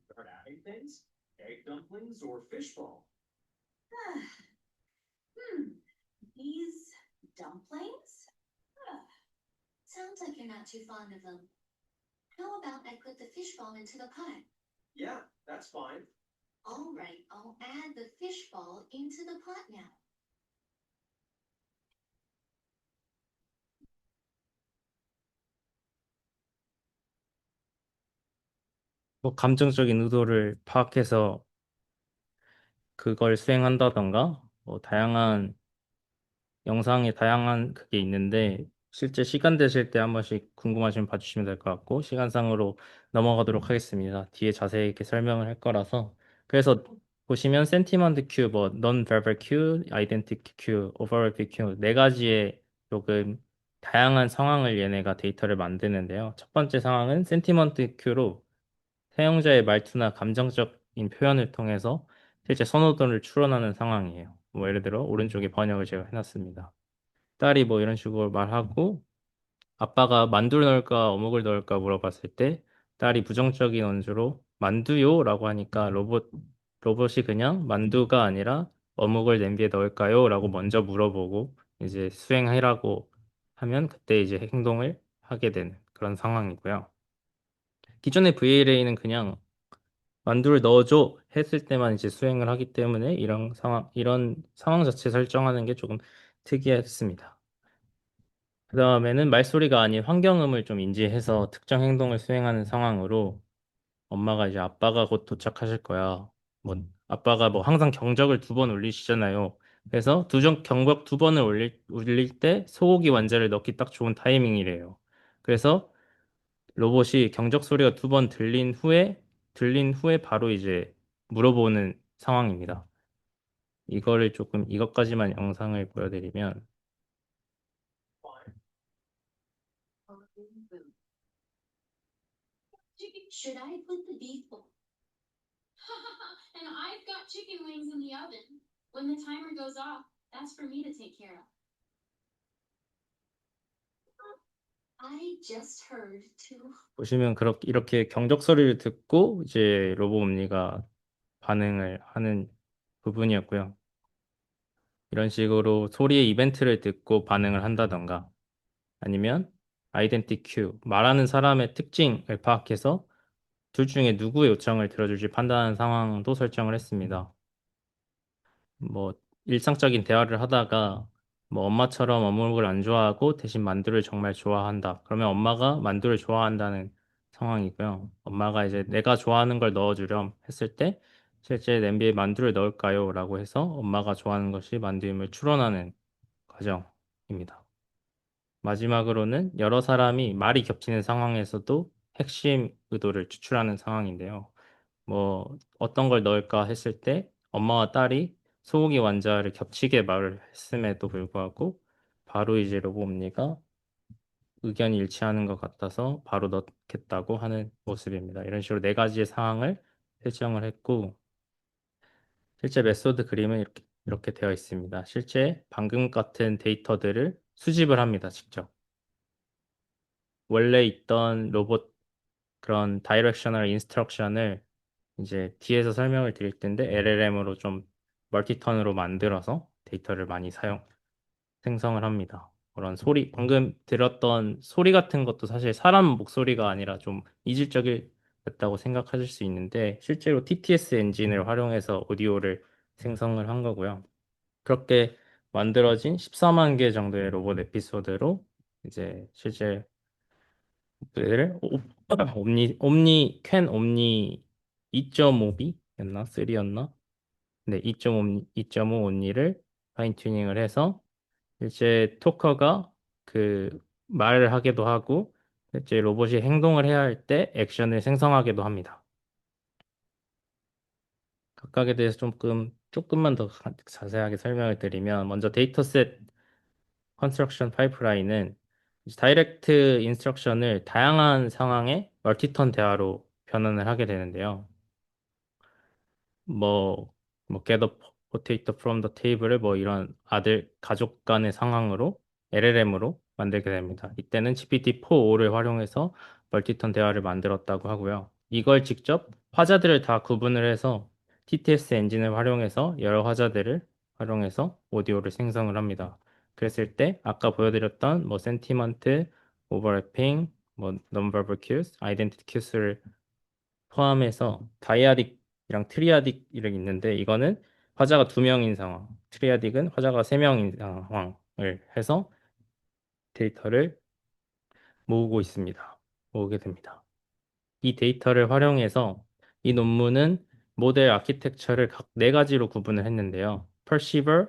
Start adding things? Egg dumplings or fishbowl? These dumplings? Sounds like you're not too fond of them. How about I put the fishball into the pot? Yeah, that's fine. All right, I'll add the fishball into the pot now. 뭐 감정적인 의도를 파악해서 그걸 수행한다던가, 뭐 다양한 영상에 다양한 그게 있는데, 실제 시간 되실 때 한 번씩 궁금하시면 봐주시면 될 것 같고, 시간상으로 넘어가도록 하겠습니다. 뒤에 자세히 이렇게 설명을 할 거라서. 그래서 보시면 센티먼트 큐, 뭐 non-verbal 큐, identity 큐, overall 큐 네 가지의 조금 다양한 상황을 얘네가 데이터를 만드는데요. 첫 번째 상황은 센티먼트 큐로 사용자의 말투나 감정적인 표현을 통해서 실제 선호도를 추론하는 상황이에요. 뭐 예를 들어 오른쪽에 번역을 제가 해놨습니다. 딸이 뭐 이런 식으로 말하고 아빠가 만두를 넣을까 어묵을 넣을까 물어봤을 때 딸이 부정적인 언주로 만두요라고 하니까 로봇이 그냥 만두가 아니라 어묵을 냄비에 넣을까요? 라고 먼저 물어보고 이제 수행하라고 하면 그때 이제 행동을 하게 되는 그런 상황이고요. 기존의 VLA는 그냥 만두를 넣어줘 했을 때만 이제 수행을 하기 때문에 이런 상황 자체 설정하는 게 조금 특이했습니다. 그 다음에는 말소리가 아닌 환경음을 좀 인지해서 특정 행동을 수행하는 상황으로 엄마가 이제 아빠가 곧 도착하실 거야. 뭐 아빠가 뭐 항상 경적을 두 번 울리시잖아요. 그래서 경적 두 번을 울릴 때 소고기 완자를 넣기 딱 좋은 타이밍이래요. 그래서 로봇이 경적 소리가 두 번 들린 후에 바로 이제 물어보는 상황입니다. 이것까지만 영상을 보여드리면, Should I put the beef bowl? And I've got chicken wings in the oven. When the timer goes off, that's for me to take care of. I just heard two. 보시면 이렇게 경적 소리를 듣고 이제 로봇 옴니가 반응을 하는 부분이었고요. 이런 식으로 소리의 이벤트를 듣고 반응을 한다던가, 아니면 아이덴티 큐, 말하는 사람의 특징을 파악해서 둘 중에 누구의 요청을 들어줄지 판단하는 상황도 설정을 했습니다. 뭐 일상적인 대화를 하다가 뭐 엄마처럼 어묵을 안 좋아하고 대신 만두를 정말 좋아한다. 그러면 엄마가 만두를 좋아한다는 상황이고요. 엄마가 이제 내가 좋아하는 걸 넣어주렴 했을 때 실제 냄비에 만두를 넣을까요? 라고 해서 엄마가 좋아하는 것이 만두임을 추론하는 과정입니다. 마지막으로는 여러 사람이 말이 겹치는 상황에서도 핵심 의도를 추출하는 상황인데요. 뭐 어떤 걸 넣을까 했을 때 엄마와 딸이 소고기 완자를 겹치게 말을 했음에도 불구하고 바로 이제 로보옴니가 의견이 일치하는 것 같아서 바로 넣겠다고 하는 모습입니다. 이런 식으로 네 가지의 상황을 설정을 했고 실제 메소드 그림은 이렇게 되어 있습니다. 실제 방금 같은 데이터들을 수집을 합니다, 직접. 원래 있던 로봇 그런 다이렉셔널 인스트럭션을 이제 뒤에서 설명을 드릴 텐데 LLM으로 좀 멀티턴으로 만들어서 데이터를 많이 생성을 합니다. 그런 소리, 방금 들었던 소리 같은 것도 사실 사람 목소리가 아니라 좀 이질적이었다고 생각하실 수 있는데 실제로 TTS 엔진을 활용해서 오디오를 생성을 한 거고요. 그렇게 만들어진 14만 개 정도의 로봇 에피소드로 이제 실제 를 옴니 2.5B였나? 3였나? 네, 2.5 옴니를 파인 튜닝을 해서 실제 토커가 그 말을 하기도 하고 실제 로봇이 행동을 해야 할 때 액션을 생성하기도 합니다. 각각에 대해서 조금만 더 자세하게 설명을 드리면 먼저 데이터셋 컨스트럭션 파이프라인은 다이렉트 인스트럭션을 다양한 상황에 멀티턴 대화로 변환을 하게 되는데요. 뭐, get a potato from the table을 뭐 이런 가족 간의 상황으로 LLM으로 만들게 됩니다. 이때는 GPT-4.5를 활용해서 멀티턴 대화를 만들었다고 하고요. 이걸 직접 화자들을 다 구분을 해서 TTS 엔진을 활용해서 여러 화자들을 활용해서 오디오를 생성을 합니다. 그랬을 때 아까 보여드렸던 뭐 센티먼트, 오버래핑, 뭐 non-verbal cues, identity cues를 포함해서 다이아딕이랑 트리아딕이 있는데 이거는 화자가 두 명인 상황, 트리아딕은 화자가 세 명인 상황을 해서 데이터를 모으게 됩니다. 이 데이터를 활용해서 이 논문은 모델 아키텍처를 각 네 가지로 구분을 했는데요. Perceiver,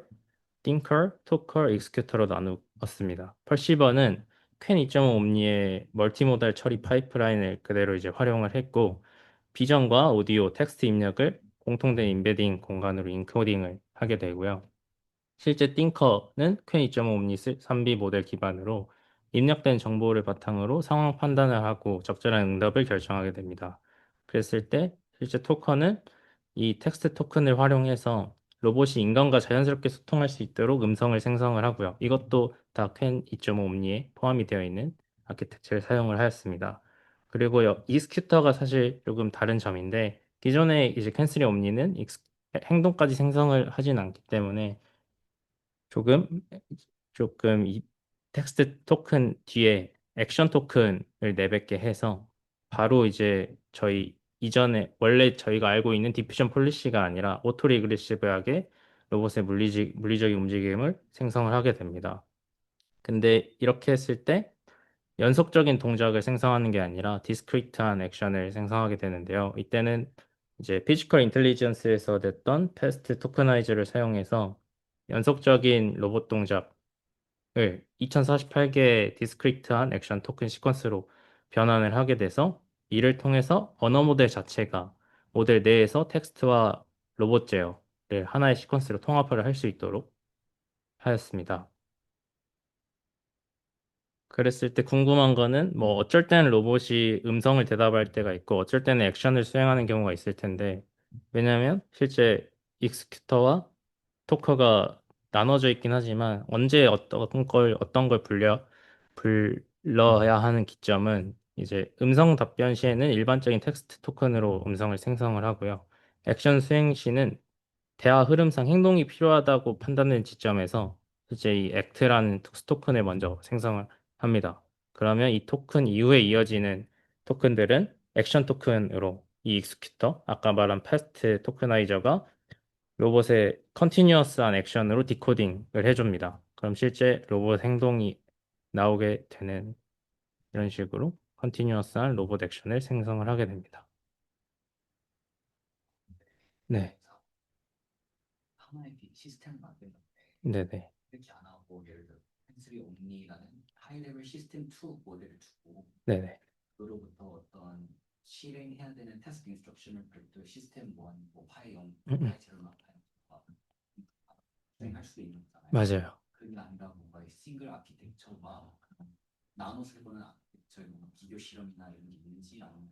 Thinker, Talker, Executor로 나누었습니다. Perceiver는 퀸 2.5 옴니의 멀티모달 처리 파이프라인을 그대로 이제 활용을 했고, 비전과 오디오, 텍스트 입력을 공통된 임베딩 공간으로 인코딩을 하게 되고요. 실제 띵커는 퀸 2.5 옴니 3B 모델 기반으로 입력된 정보를 바탕으로 상황 판단을 하고 적절한 응답을 결정하게 됩니다. 그랬을 때 실제 토커는 이 텍스트 토큰을 활용해서 로봇이 인간과 자연스럽게 소통할 수 있도록 음성을 생성을 하고요. 이것도 다 퀸 2.5 옴니에 포함이 되어 있는 아키텍처를 사용을 하였습니다. 그리고 이스큐터가 사실 조금 다른 점인데 기존의 이제 캔슬이 옴니는 행동까지 생성을 하진 않기 때문에 조금 이 텍스트 토큰 뒤에 액션 토큰을 내뱉게 해서 바로 이제 저희 이전에 원래 저희가 알고 있는 디퓨전 폴리시가 아니라 오토 리그레시브하게 로봇의 물리적인 움직임을 생성을 하게 됩니다. 근데 이렇게 했을 때 연속적인 동작을 생성하는 게 아니라 디스크리트한 액션을 생성하게 되는데요. 이때는 이제 피지컬 인텔리전스에서 됐던 패스트 토커나이저를 사용해서 연속적인 로봇 동작을 2048개의 디스크리트한 액션 토큰 시퀀스로 변환을 하게 돼서 이를 통해서 언어 모델 자체가 모델 내에서 텍스트와 로봇 제어를 하나의 시퀀스로 통합을 할 수 있도록 하였습니다. 그랬을 때 궁금한 거는 뭐 어쩔 때는 로봇이 음성을 대답할 때가 있고 어쩔 때는 액션을 수행하는 경우가 있을 텐데 왜냐하면 실제 익스큐터와 토커가 나눠져 있긴 하지만 언제 어떤 걸 불러야 하는 기점은 이제 음성 답변 시에는 일반적인 텍스트 토큰으로 음성을 생성을 하고요. 액션 수행 시는 대화 흐름상 행동이 필요하다고 판단된 지점에서 실제 이 act라는 특수 토큰을 먼저 생성을 합니다. 그러면 이 토큰 이후에 이어지는 토큰들은 액션 토큰으로 이 익스큐터, 아까 말한 패스트 토크나이저가 로봇의 컨티뉴어스한 액션으로 디코딩을 해줍니다. 그럼 실제 로봇 행동이 나오게 되는 이런 식으로 컨티뉴어스한 로봇 액션을 생성을 하게 됩니다. 네, 하나의 시스템을 만드는데 네네, 이렇게 안 하고 예를 들어 펜슬이 옴니라는 하이 레벨 시스템 2 모델을 주고 네네, 그로부터 어떤 실행해야 되는 태스크 인스트럭션을 별도 시스템 1, 뭐 파이 0, 음. 파이 0로 수행할 수 있는 거잖아요. 맞아요. 그게 아니라 뭔가 싱글 아키텍처와 나눠 쓰거나 아키텍처의 뭔가 비교 실험이나 이런 게 있는지 아니면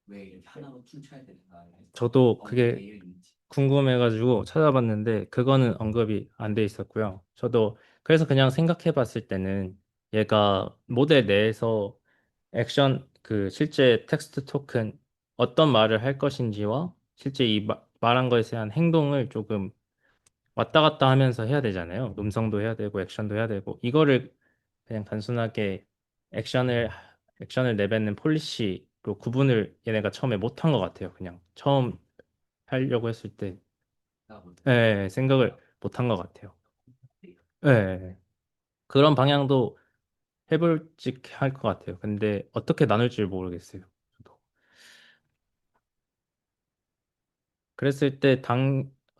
왜 이렇게 하나로 퉁쳐야 되는가 저도 그게 되어 있는지 궁금해가지고 찾아봤는데 그거는 언급이 안 돼 있었고요. 저도 그래서 그냥 생각해 봤을 때는 얘가 모델 내에서 액션 그 실제 텍스트 토큰 어떤 말을 할 것인지와 실제 말한 것에 대한 행동을 조금 왔다 갔다 하면서 해야 되잖아요. 음성도 해야 되고 액션도 해야 되고 이거를 그냥 단순하게 액션을 액션을 내뱉는 폴리시로 구분을 얘네가 처음에 못한 것 같아요. 그냥 처음 하려고 했을 때 생각을 못한 것 같아요. 예, 그런 방향도 해볼직 할 것 같아요. 근데 어떻게 나눌지 모르겠어요. 저도. 그랬을 때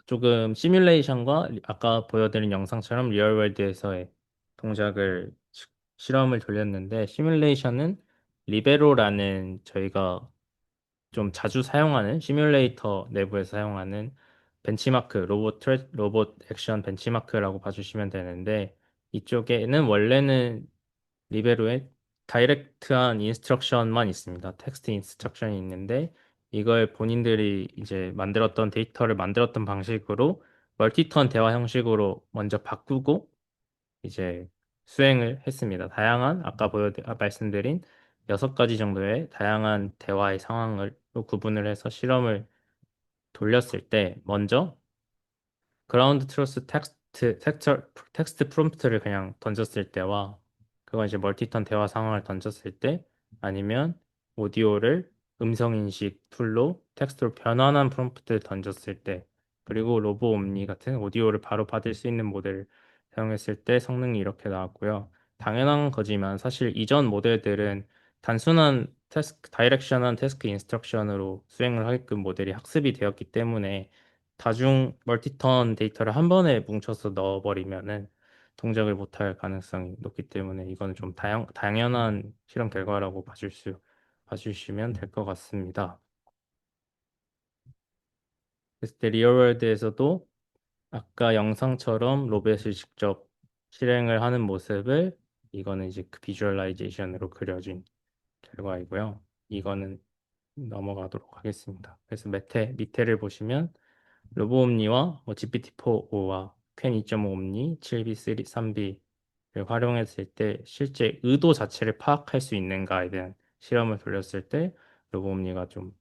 조금 시뮬레이션과 아까 보여드린 영상처럼 리얼월드에서의 동작을 실험을 돌렸는데 시뮬레이션은 리베로라는 저희가 좀 자주 사용하는 시뮬레이터 내부에서 사용하는 벤치마크 로봇 액션 벤치마크라고 봐주시면 되는데 이쪽에는 원래는 리베로에 다이렉트한 인스트럭션만 있습니다. 텍스트 인스트럭션이 있는데 이걸 본인들이 이제 데이터를 만들었던 방식으로 멀티턴 대화 형식으로 먼저 바꾸고 이제 수행을 했습니다. 말씀드린 6가지 정도의 다양한 대화의 상황을 또 구분을 해서 실험을 돌렸을 때 먼저 그라운드 트루스 텍스트 프롬프트를 그냥 던졌을 때와 그건 이제 멀티턴 대화 상황을 던졌을 때 아니면 오디오를 음성 인식 툴로 텍스트로 변환한 프롬프트를 던졌을 때 그리고 로보 옴니 같은 오디오를 바로 받을 수 있는 모델을 사용했을 때 성능이 이렇게 나왔고요. 당연한 거지만 사실 이전 모델들은 단순한 다이렉션한 태스크 인스트럭션으로 수행을 하게끔 모델이 학습이 되었기 때문에 다중 멀티턴 데이터를 한 번에 뭉쳐서 넣어버리면은 동작을 못할 가능성이 높기 때문에 이거는 좀 당연한 실험 결과라고 봐주시면 될 것 같습니다. 그랬을 때 리얼월드에서도 아까 영상처럼 로봇을 직접 실행을 하는 모습을 이거는 이제 그 비주얼라이제이션으로 그려진 결과이고요. 이거는 넘어가도록 하겠습니다. 그래서 밑에를 보시면 로보옴니와 GPT-4O와 퀸 2.5옴니, 7B, 3B를 활용했을 때 실제 의도 자체를 파악할 수 있는가에 대한 실험을 돌렸을 때 로보옴니가 좀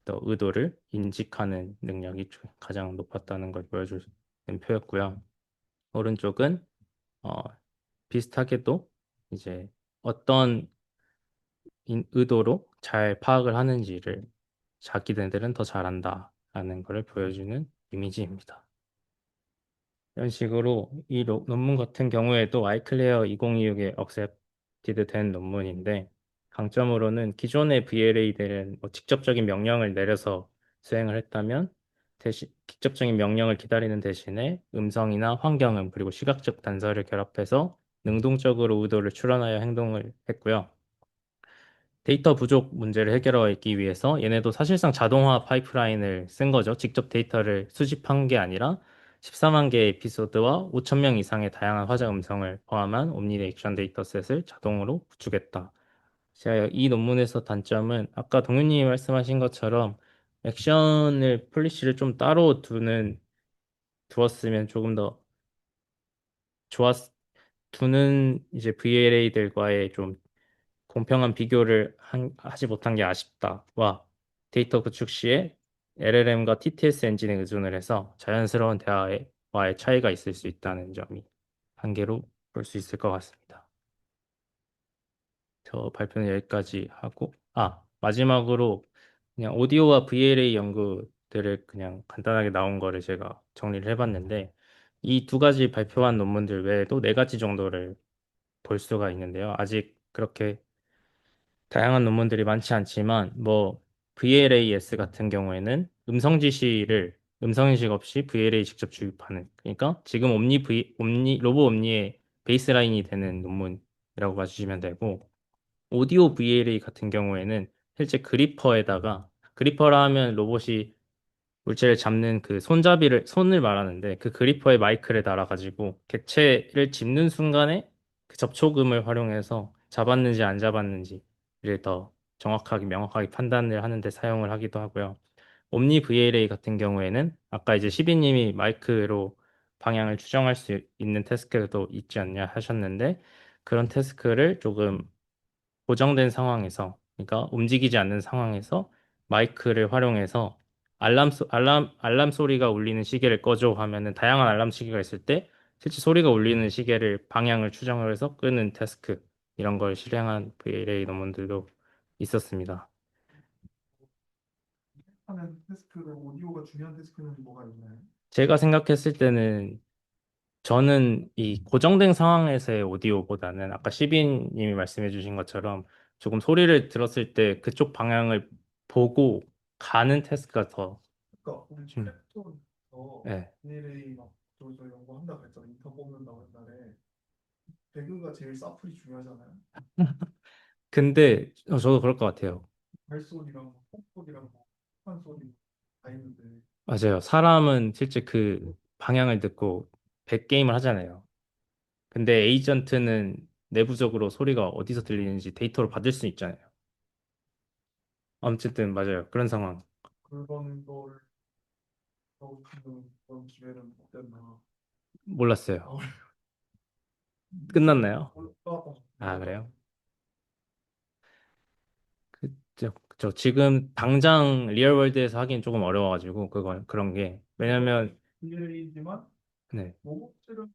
더 의도를 인식하는 능력이 가장 높았다는 걸 보여주는 표였고요. 오른쪽은 어, 비슷하게도 이제 어떤 의도로 잘 파악을 하는지를 자기네들은 더 잘한다라는 것을 보여주는 이미지입니다. 이런 식으로 이 논문 같은 경우에도 아이클레어 2026에 억셉티드 된 논문인데 강점으로는 기존의 VLA들은 뭐 직접적인 명령을 내려서 수행을 했다면 대신 직접적인 명령을 기다리는 대신에 음성이나 환경음 그리고 시각적 단서를 결합해서 능동적으로 의도를 추론하여 행동을 했고요. 데이터 부족 문제를 해결하기 위해서 얘네도 사실상 자동화 파이프라인을 쓴 거죠. 직접 데이터를 수집한 게 아니라 14만 개의 에피소드와 5천 명 이상의 다양한 화자 음성을 포함한 옴니레이션 데이터셋을 자동으로 구축했다. 제가 이 논문에서 단점은 아까 동윤님이 말씀하신 것처럼 액션을 폴리시를 좀 따로 두었으면 조금 더 두는 이제 VLA들과의 좀 공평한 비교를 하지 못한 게 아쉽다. 와, 데이터 구축 시에 LLM과 TTS 엔진에 의존을 해서 자연스러운 대화와의 차이가 있을 수 있다는 점이 한계로 볼 수 있을 것 같습니다. 저 발표는 여기까지 하고, 마지막으로 그냥 오디오와 VLA 연구들을 그냥 간단하게 나온 거를 제가 정리를 해봤는데, 이 두 가지 발표한 논문들 외에도 네 가지 정도를 볼 수가 있는데요. 아직 그렇게 다양한 논문들이 많지 않지만 뭐 VLAS 같은 경우에는 음성 인식 없이 VLA 직접 주입하는 그러니까 지금 로보 옴니의 베이스라인이 되는 논문이라고 봐주시면 되고 오디오 VLA 같은 경우에는 실제 그리퍼라 하면 로봇이 물체를 잡는 그 손을 말하는데 그 그리퍼에 마이크를 달아가지고 객체를 짚는 순간에 그 접촉음을 활용해서 잡았는지 안 잡았는지를 더 정확하게 명확하게 판단을 하는데 사용을 하기도 하고요. 옴니 VLA 같은 경우에는 아까 이제 시비님이 마이크로 방향을 추정할 수 있는 태스크도 있지 않냐 하셨는데 그런 태스크를 조금 고정된 상황에서, 그러니까 움직이지 않는 상황에서 마이크를 활용해서 알람 소리가 울리는 시계를 꺼줘 하면은 다양한 알람 시계가 있을 때 실제 소리가 울리는 시계를 방향을 추정을 해서 끄는 태스크 이런 걸 실행한 VLA 논문들도 있었습니다. 하는 태스크로 오디오가 중요한 태스크는 뭐가 있나요? 제가 생각했을 때는 저는 이 고정된 상황에서의 오디오보다는 아까 시빈님이 말씀해 주신 것처럼 조금 소리를 들었을 때 그쪽 방향을 보고 가는 태스크가 더, 그러니까 우리 음, 챕터에서 네. 미래의 막 저기서 연구한다고 했잖아. 인턴 뽑는다고 옛날에 배그가 제일 사플이 중요하잖아요. 근데 저도 그럴 것 같아요. 발소리랑 폭소리랑 한 소리 다 있는데 맞아요. 사람은 실제 그 방향을 듣고 백게임을 하잖아요. 근데 에이전트는 내부적으로 소리가 어디서 들리는지 데이터로 받을 수 있잖아요. 어쨌든 맞아요. 그런 상황. 그런 걸 하고 싶은 그런 기회는 없겠나. 몰랐어요. 아, 끝났나요? 올라왔다. 그래요? 저 지금 당장 리얼월드에서 하긴 조금 어려워가지고 그런 게 왜냐면 기회이지만 네 로봇들은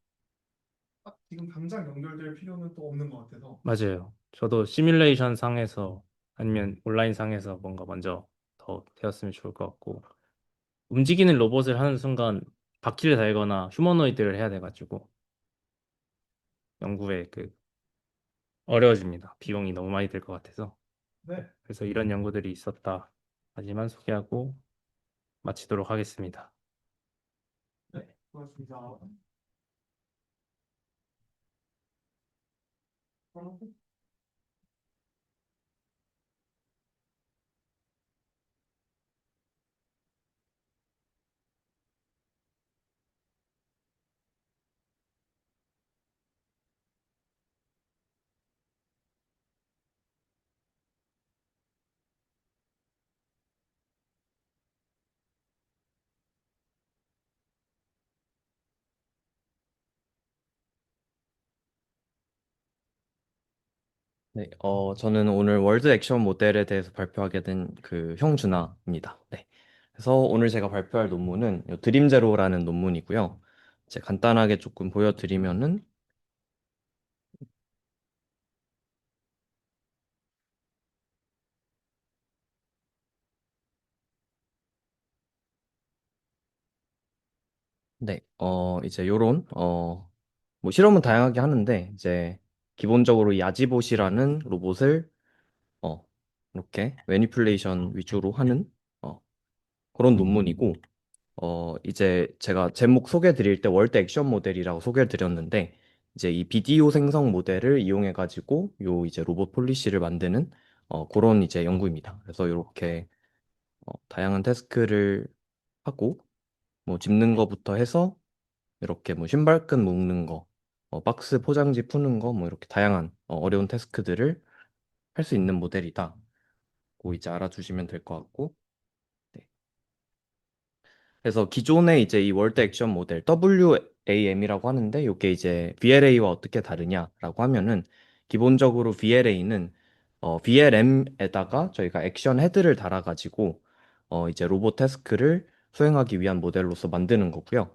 딱 지금 당장 연결될 필요는 또 없는 것 같아서. 맞아요. 저도 시뮬레이션 상에서 아니면 온라인 상에서 뭔가 먼저 더 되었으면 좋을 것 같고 움직이는 로봇을 하는 순간 바퀴를 달거나 휴머노이드를 해야 돼가지고 연구에 어려워집니다. 비용이 너무 많이 들 것 같아서 네, 그래서 이런 연구들이 있었다. 하지만 소개하고 마치도록 하겠습니다. 네, 고맙습니다. 네, 저는 오늘 월드 액션 모델에 대해서 발표하게 된 그 형준아입니다. 네. 그래서 오늘 제가 발표할 논문은 요 드림 제로라는 논문이고요. 이제 간단하게 조금 보여드리면은, 네, 이제 요런, 뭐 실험은 다양하게 하는데, 이제 기본적으로 이 아지봇이라는 로봇을, 어, 이렇게 매니플레이션 위주로 하는, 어, 그런 논문이고, 이제 제가 제목 소개 드릴 때 월드 액션 모델이라고 소개를 드렸는데, 이제 이 비디오 생성 모델을 이용해가지고 요 이제 로봇 폴리시를 만드는 그런 이제 연구입니다. 그래서 이렇게 다양한 태스크를 하고, 뭐 짚는 거부터 해서 이렇게 뭐 신발끈 묶는 거, 박스 포장지 푸는 거, 뭐 이렇게 다양한 어려운 태스크들을 할 수 있는 모델이다. 고 이제 알아두시면 될 것 같고, 네. 그래서 기존에 이제 이 월드 액션 모델 WAM이라고 하는데 이게 이제 VLA와 어떻게 다르냐라고 하면은 기본적으로 VLA는 VLM에다가 저희가 액션 헤드를 달아가지고 이제 로봇 태스크를 수행하기 위한 모델로서 만드는 거고요.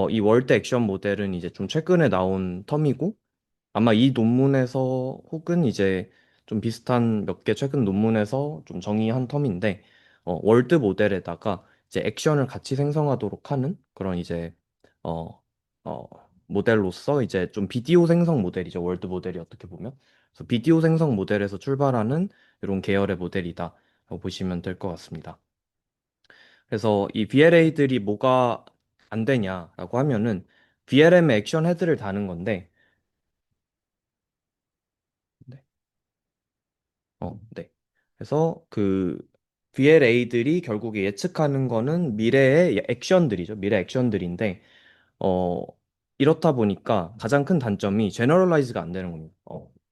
이 월드 액션 모델은 이제 좀 최근에 나온 텀이고 아마 이 논문에서 혹은 이제 좀 비슷한 몇 개 최근 논문에서 좀 정의한 텀인데 월드 모델에다가 이제 액션을 같이 생성하도록 하는 그런 이제 어, 어, 모델로서 이제 좀 비디오 생성 모델이죠. 월드 모델이 어떻게 보면. 그래서 비디오 생성 모델에서 출발하는 이런 계열의 모델이다. 라고 보시면 될 것 같습니다. 그래서 이 VLA들이 뭐가 안 되냐라고 하면은 VLM의 액션 헤드를 다는 건데 네. 네. 그래서 그 VLA들이 결국에 예측하는 거는 미래의 액션들이죠. 미래 액션들인데, 어, 이렇다 보니까 가장 큰 단점이 제너럴라이즈가 안 되는 겁니다.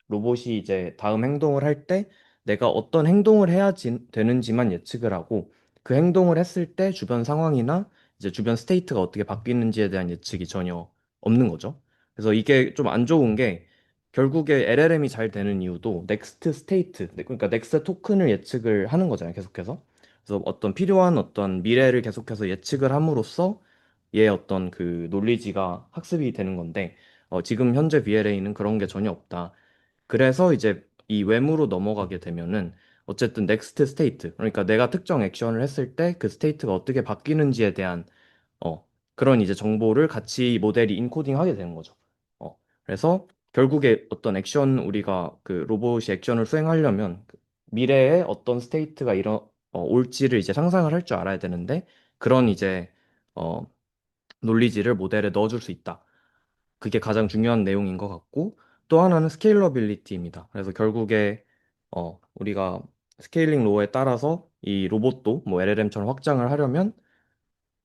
로봇이 이제 다음 행동을 할 때 내가 어떤 행동을 해야 되는지만 예측을 하고 그 행동을 했을 때 주변 상황이나 이제 주변 스테이트가 어떻게 바뀌는지에 대한 예측이 전혀 없는 거죠. 그래서 이게 좀 안 좋은 게 결국에 LLM이 잘 되는 이유도 넥스트 스테이트, 그러니까 넥스트 토큰을 예측을 하는 거잖아요, 계속해서. 그래서 어떤 필요한 어떤 미래를 계속해서 예측을 함으로써 얘의 어떤 그 논리지가 학습이 되는 건데, 지금 현재 VLA는 그런 게 전혀 없다. 그래서 이제 이 외무로 넘어가게 되면은 어쨌든 넥스트 스테이트, 그러니까 내가 특정 액션을 했을 때 그 스테이트가 어떻게 바뀌는지에 대한 어, 그런 이제 정보를 같이 모델이 인코딩 하게 되는 거죠. 그래서 결국에 어떤 액션, 우리가 그 로봇이 액션을 수행하려면 그 미래에 어떤 스테이트가 올지를 이제 상상을 할 줄 알아야 되는데, 그런 이제, 어, 논리지를 모델에 넣어줄 수 있다. 그게 가장 중요한 내용인 것 같고, 또 하나는 스케일러빌리티입니다. 그래서 결국에, 우리가 스케일링 로에 따라서 이 로봇도 뭐 LLM처럼 확장을 하려면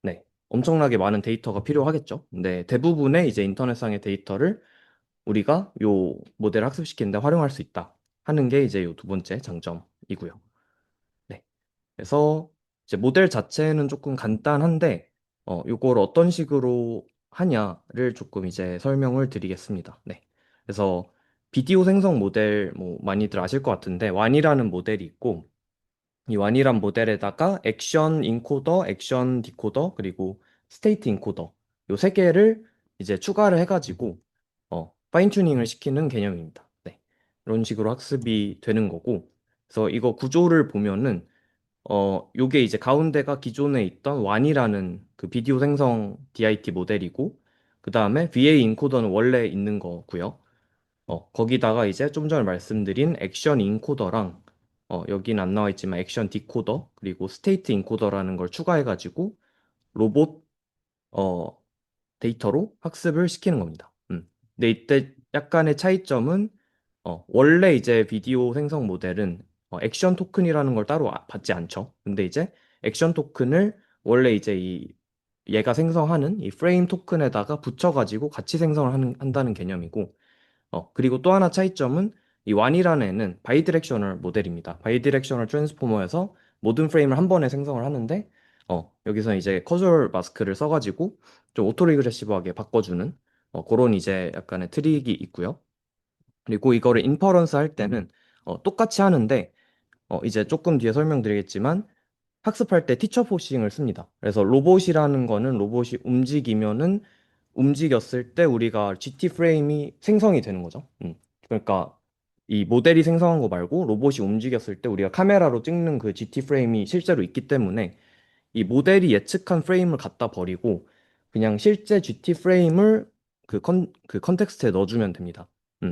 네, 엄청나게 많은 데이터가 필요하겠죠. 근데 대부분의 이제 인터넷상의 데이터를 우리가 요 모델을 학습시키는데 활용할 수 있다 하는 게 이제 요 두 번째 장점이고요. 네, 그래서 이제 모델 자체는 조금 간단한데 요걸 어떤 식으로 하냐를 조금 이제 설명을 드리겠습니다. 네, 그래서 비디오 생성 모델 뭐 많이들 아실 것 같은데 완이라는 모델이 있고 이 완이란 모델에다가 액션 인코더, 액션 디코더, 그리고 스테이트 인코더 요 세 개를 이제 추가를 해가지고 파인 튜닝을 시키는 개념입니다. 네. 이런 식으로 학습이 되는 거고 그래서 이거 구조를 보면은 요게 이제 가운데가 기존에 있던 완이라는 그 비디오 생성 DIT 모델이고 그 다음에 VA 인코더는 원래 있는 거고요. 거기다가 이제 좀 전에 말씀드린 액션 인코더랑 여긴 안 나와 있지만 액션 디코더 그리고 스테이트 인코더라는 걸 추가해가지고 로봇 어, 데이터로 학습을 시키는 겁니다. 근데 이때 약간의 차이점은 원래 이제 비디오 생성 모델은 액션 토큰이라는 걸 따로 받지 않죠. 근데 이제 액션 토큰을 원래 이제 얘가 생성하는 이 프레임 토큰에다가 붙여가지고 같이 생성을 한다는 개념이고, 그리고 또 하나 차이점은 이 완이라는 애는 바이디렉셔널 모델입니다. 바이디렉셔널 트랜스포머에서 모든 프레임을 한 번에 생성을 하는데, 여기서 이제 커주얼 마스크를 써가지고 좀 오토리그레시브하게 바꿔주는 그런 이제 약간의 트릭이 있고요. 그리고 이거를 인퍼런스 할 때는 똑같이 하는데, 이제 조금 뒤에 설명드리겠지만 학습할 때 티처 포싱을 씁니다. 그래서 로봇이라는 거는 로봇이 움직이면은 움직였을 때 우리가 GT 프레임이 생성이 되는 거죠. 그러니까 이 모델이 생성한 거 말고 로봇이 움직였을 때 우리가 카메라로 찍는 그 GT 프레임이 실제로 있기 때문에 이 모델이 예측한 프레임을 갖다 버리고 그냥 실제 GT 프레임을 그 컨텍스트에 넣어주면 됩니다.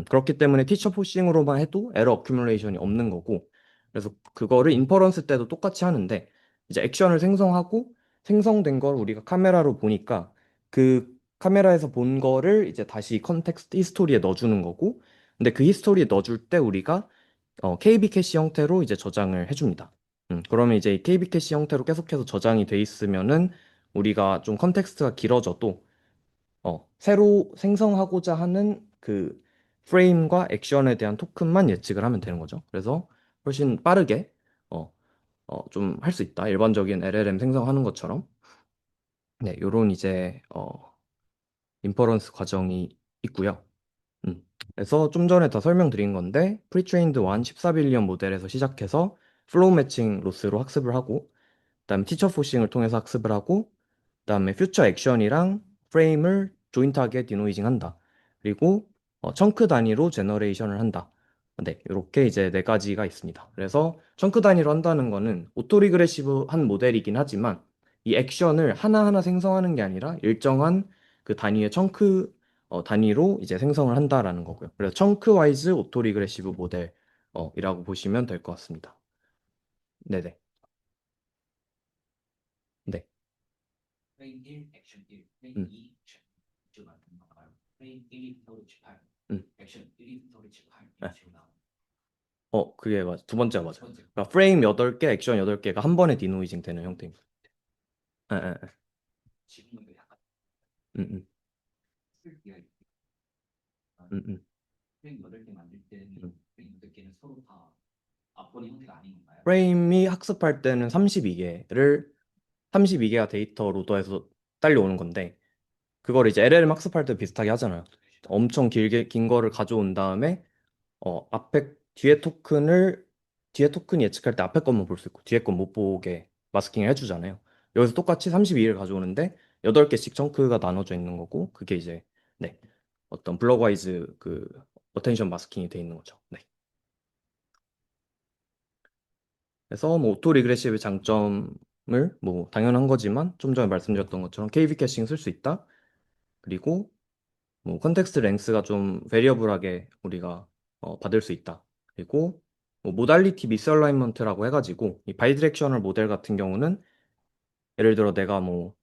그렇기 때문에 티처 포싱으로만 해도 에러 어큐뮬레이션이 없는 거고, 그래서 그거를 인퍼런스 때도 똑같이 하는데 이제 액션을 생성하고 생성된 걸 우리가 카메라로 보니까 그 카메라에서 본 거를 이제 다시 컨텍스트 히스토리에 넣어주는 거고, 근데 그 히스토리에 넣어줄 때 우리가 KB 캐시 형태로 이제 저장을 해줍니다. 그러면 이제 이 KB 캐시 형태로 계속해서 저장이 돼 있으면은 우리가 좀 컨텍스트가 길어져도 새로 생성하고자 하는 그 프레임과 액션에 대한 토큰만 예측을 하면 되는 거죠. 그래서 훨씬 빠르게 좀 할 수 있다. 일반적인 LLM 생성하는 것처럼. 네, 요런 이제 인퍼런스 과정이 있고요. 그래서 좀 전에 더 설명드린 건데 프리트레인드 1 14빌리언 모델에서 시작해서 플로우 매칭 로스로 학습을 하고, 그다음에 티처 포싱을 통해서 학습을 하고, 그다음에 퓨처 액션이랑 프레임을 조인트하게 디노이징 한다. 그리고 청크 단위로 제너레이션을 한다. 네, 이렇게 이제 네 가지가 있습니다. 그래서 청크 단위로 한다는 거는 오토리그레시브한 모델이긴 하지만 이 액션을 하나하나 생성하는 게 아니라 일정한 그 단위의 청크 단위로 이제 생성을 한다라는 거고요. 그래서 청크 와이즈 오토리그레시브 모델 이라고 보시면 될 것 같습니다. 네네. 네. 프레임 1, 액션 1, 프레임 음. 2, 액션 2 만드는 건가요? 프레임 1부터 68, 음. 액션 1부터 68 네. 이런 식으로 나오는 그게 맞아. 두 번째가 맞아요. 첫 번째. 그러니까 프레임 8개, 액션 8개가 한 번에 디노이징 되는 형태입니다. 예, 예, 예. 지금은 그 약간 음, 음, 쓸기가 있고 음. 프레임 8개 만들 때는 음. 프레임 8개는 서로 다 앞번의 형태가 아닌 건가요? 프레임이 학습할 때는 32개가 데이터 로더에서 딸려오는 건데, 그걸 이제 LLM 학습할 때 비슷하게 하잖아요. 엄청 긴 거를 가져온 다음에, 뒤에 토큰 예측할 때 앞에 것만 볼 수 있고, 뒤에 건 못 보게 마스킹을 해주잖아요. 여기서 똑같이 32개를 가져오는데, 8개씩 청크가 나눠져 있는 거고, 그게 이제, 네, 어떤 블럭와이즈 어텐션 마스킹이 돼 있는 거죠. 네. 그래서 뭐 오토 리그레시브의 장점을 뭐 당연한 거지만 좀 전에 말씀드렸던 것처럼 KV 캐싱 쓸 수 있다. 그리고 뭐 컨텍스트 랭스가 좀 베리어블하게 우리가 받을 수 있다. 그리고 뭐 모달리티 미스얼라이먼트라고 해가지고 이 바이디렉셔널 모델 같은 경우는 예를 들어 내가 뭐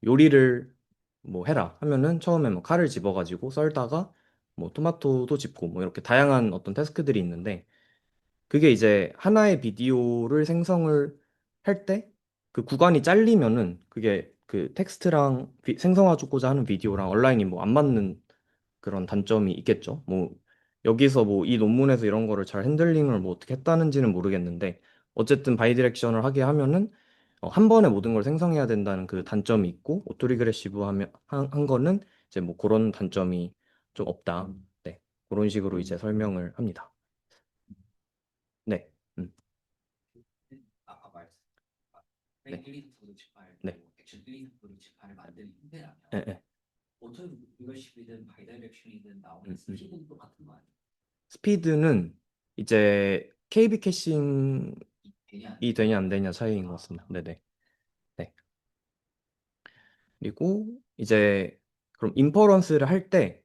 요리를 뭐 해라 하면은 처음에 뭐 칼을 집어가지고 썰다가 뭐 토마토도 집고 뭐 이렇게 다양한 어떤 태스크들이 있는데, 그게 이제 하나의 비디오를 생성을 할 때 그 구간이 잘리면은 그게 그 텍스트랑 생성하고자 하는 비디오랑 온라인이 뭐 안 맞는 그런 단점이 있겠죠. 뭐 여기서 뭐 이 논문에서 이런 거를 잘 핸들링을 뭐 어떻게 했다는지는 모르겠는데, 어쨌든 바이디렉션을 하게 하면은 한 번에 모든 걸 생성해야 된다는 그 단점이 있고, 오토리그레시브 한 거는 이제 뭐 그런 단점이 좀 없다. 네. 그런 식으로 이제 설명을 합니다. 네. 아까 말씀 프레임 네. 1, 2부터 68, 네. 액션 1, 2부터 68을 만드는 형태라면 예, 예. 오토리그레시브이든 바이다이렉션이든 나오는 음. 스피드는 똑같은 거 아니에요? 스피드는 이제 KB 캐싱이 되냐 되냐 안 되냐 차이인 것 같습니다. 네네. 네. 그리고 이제 그럼 인퍼런스를 할 때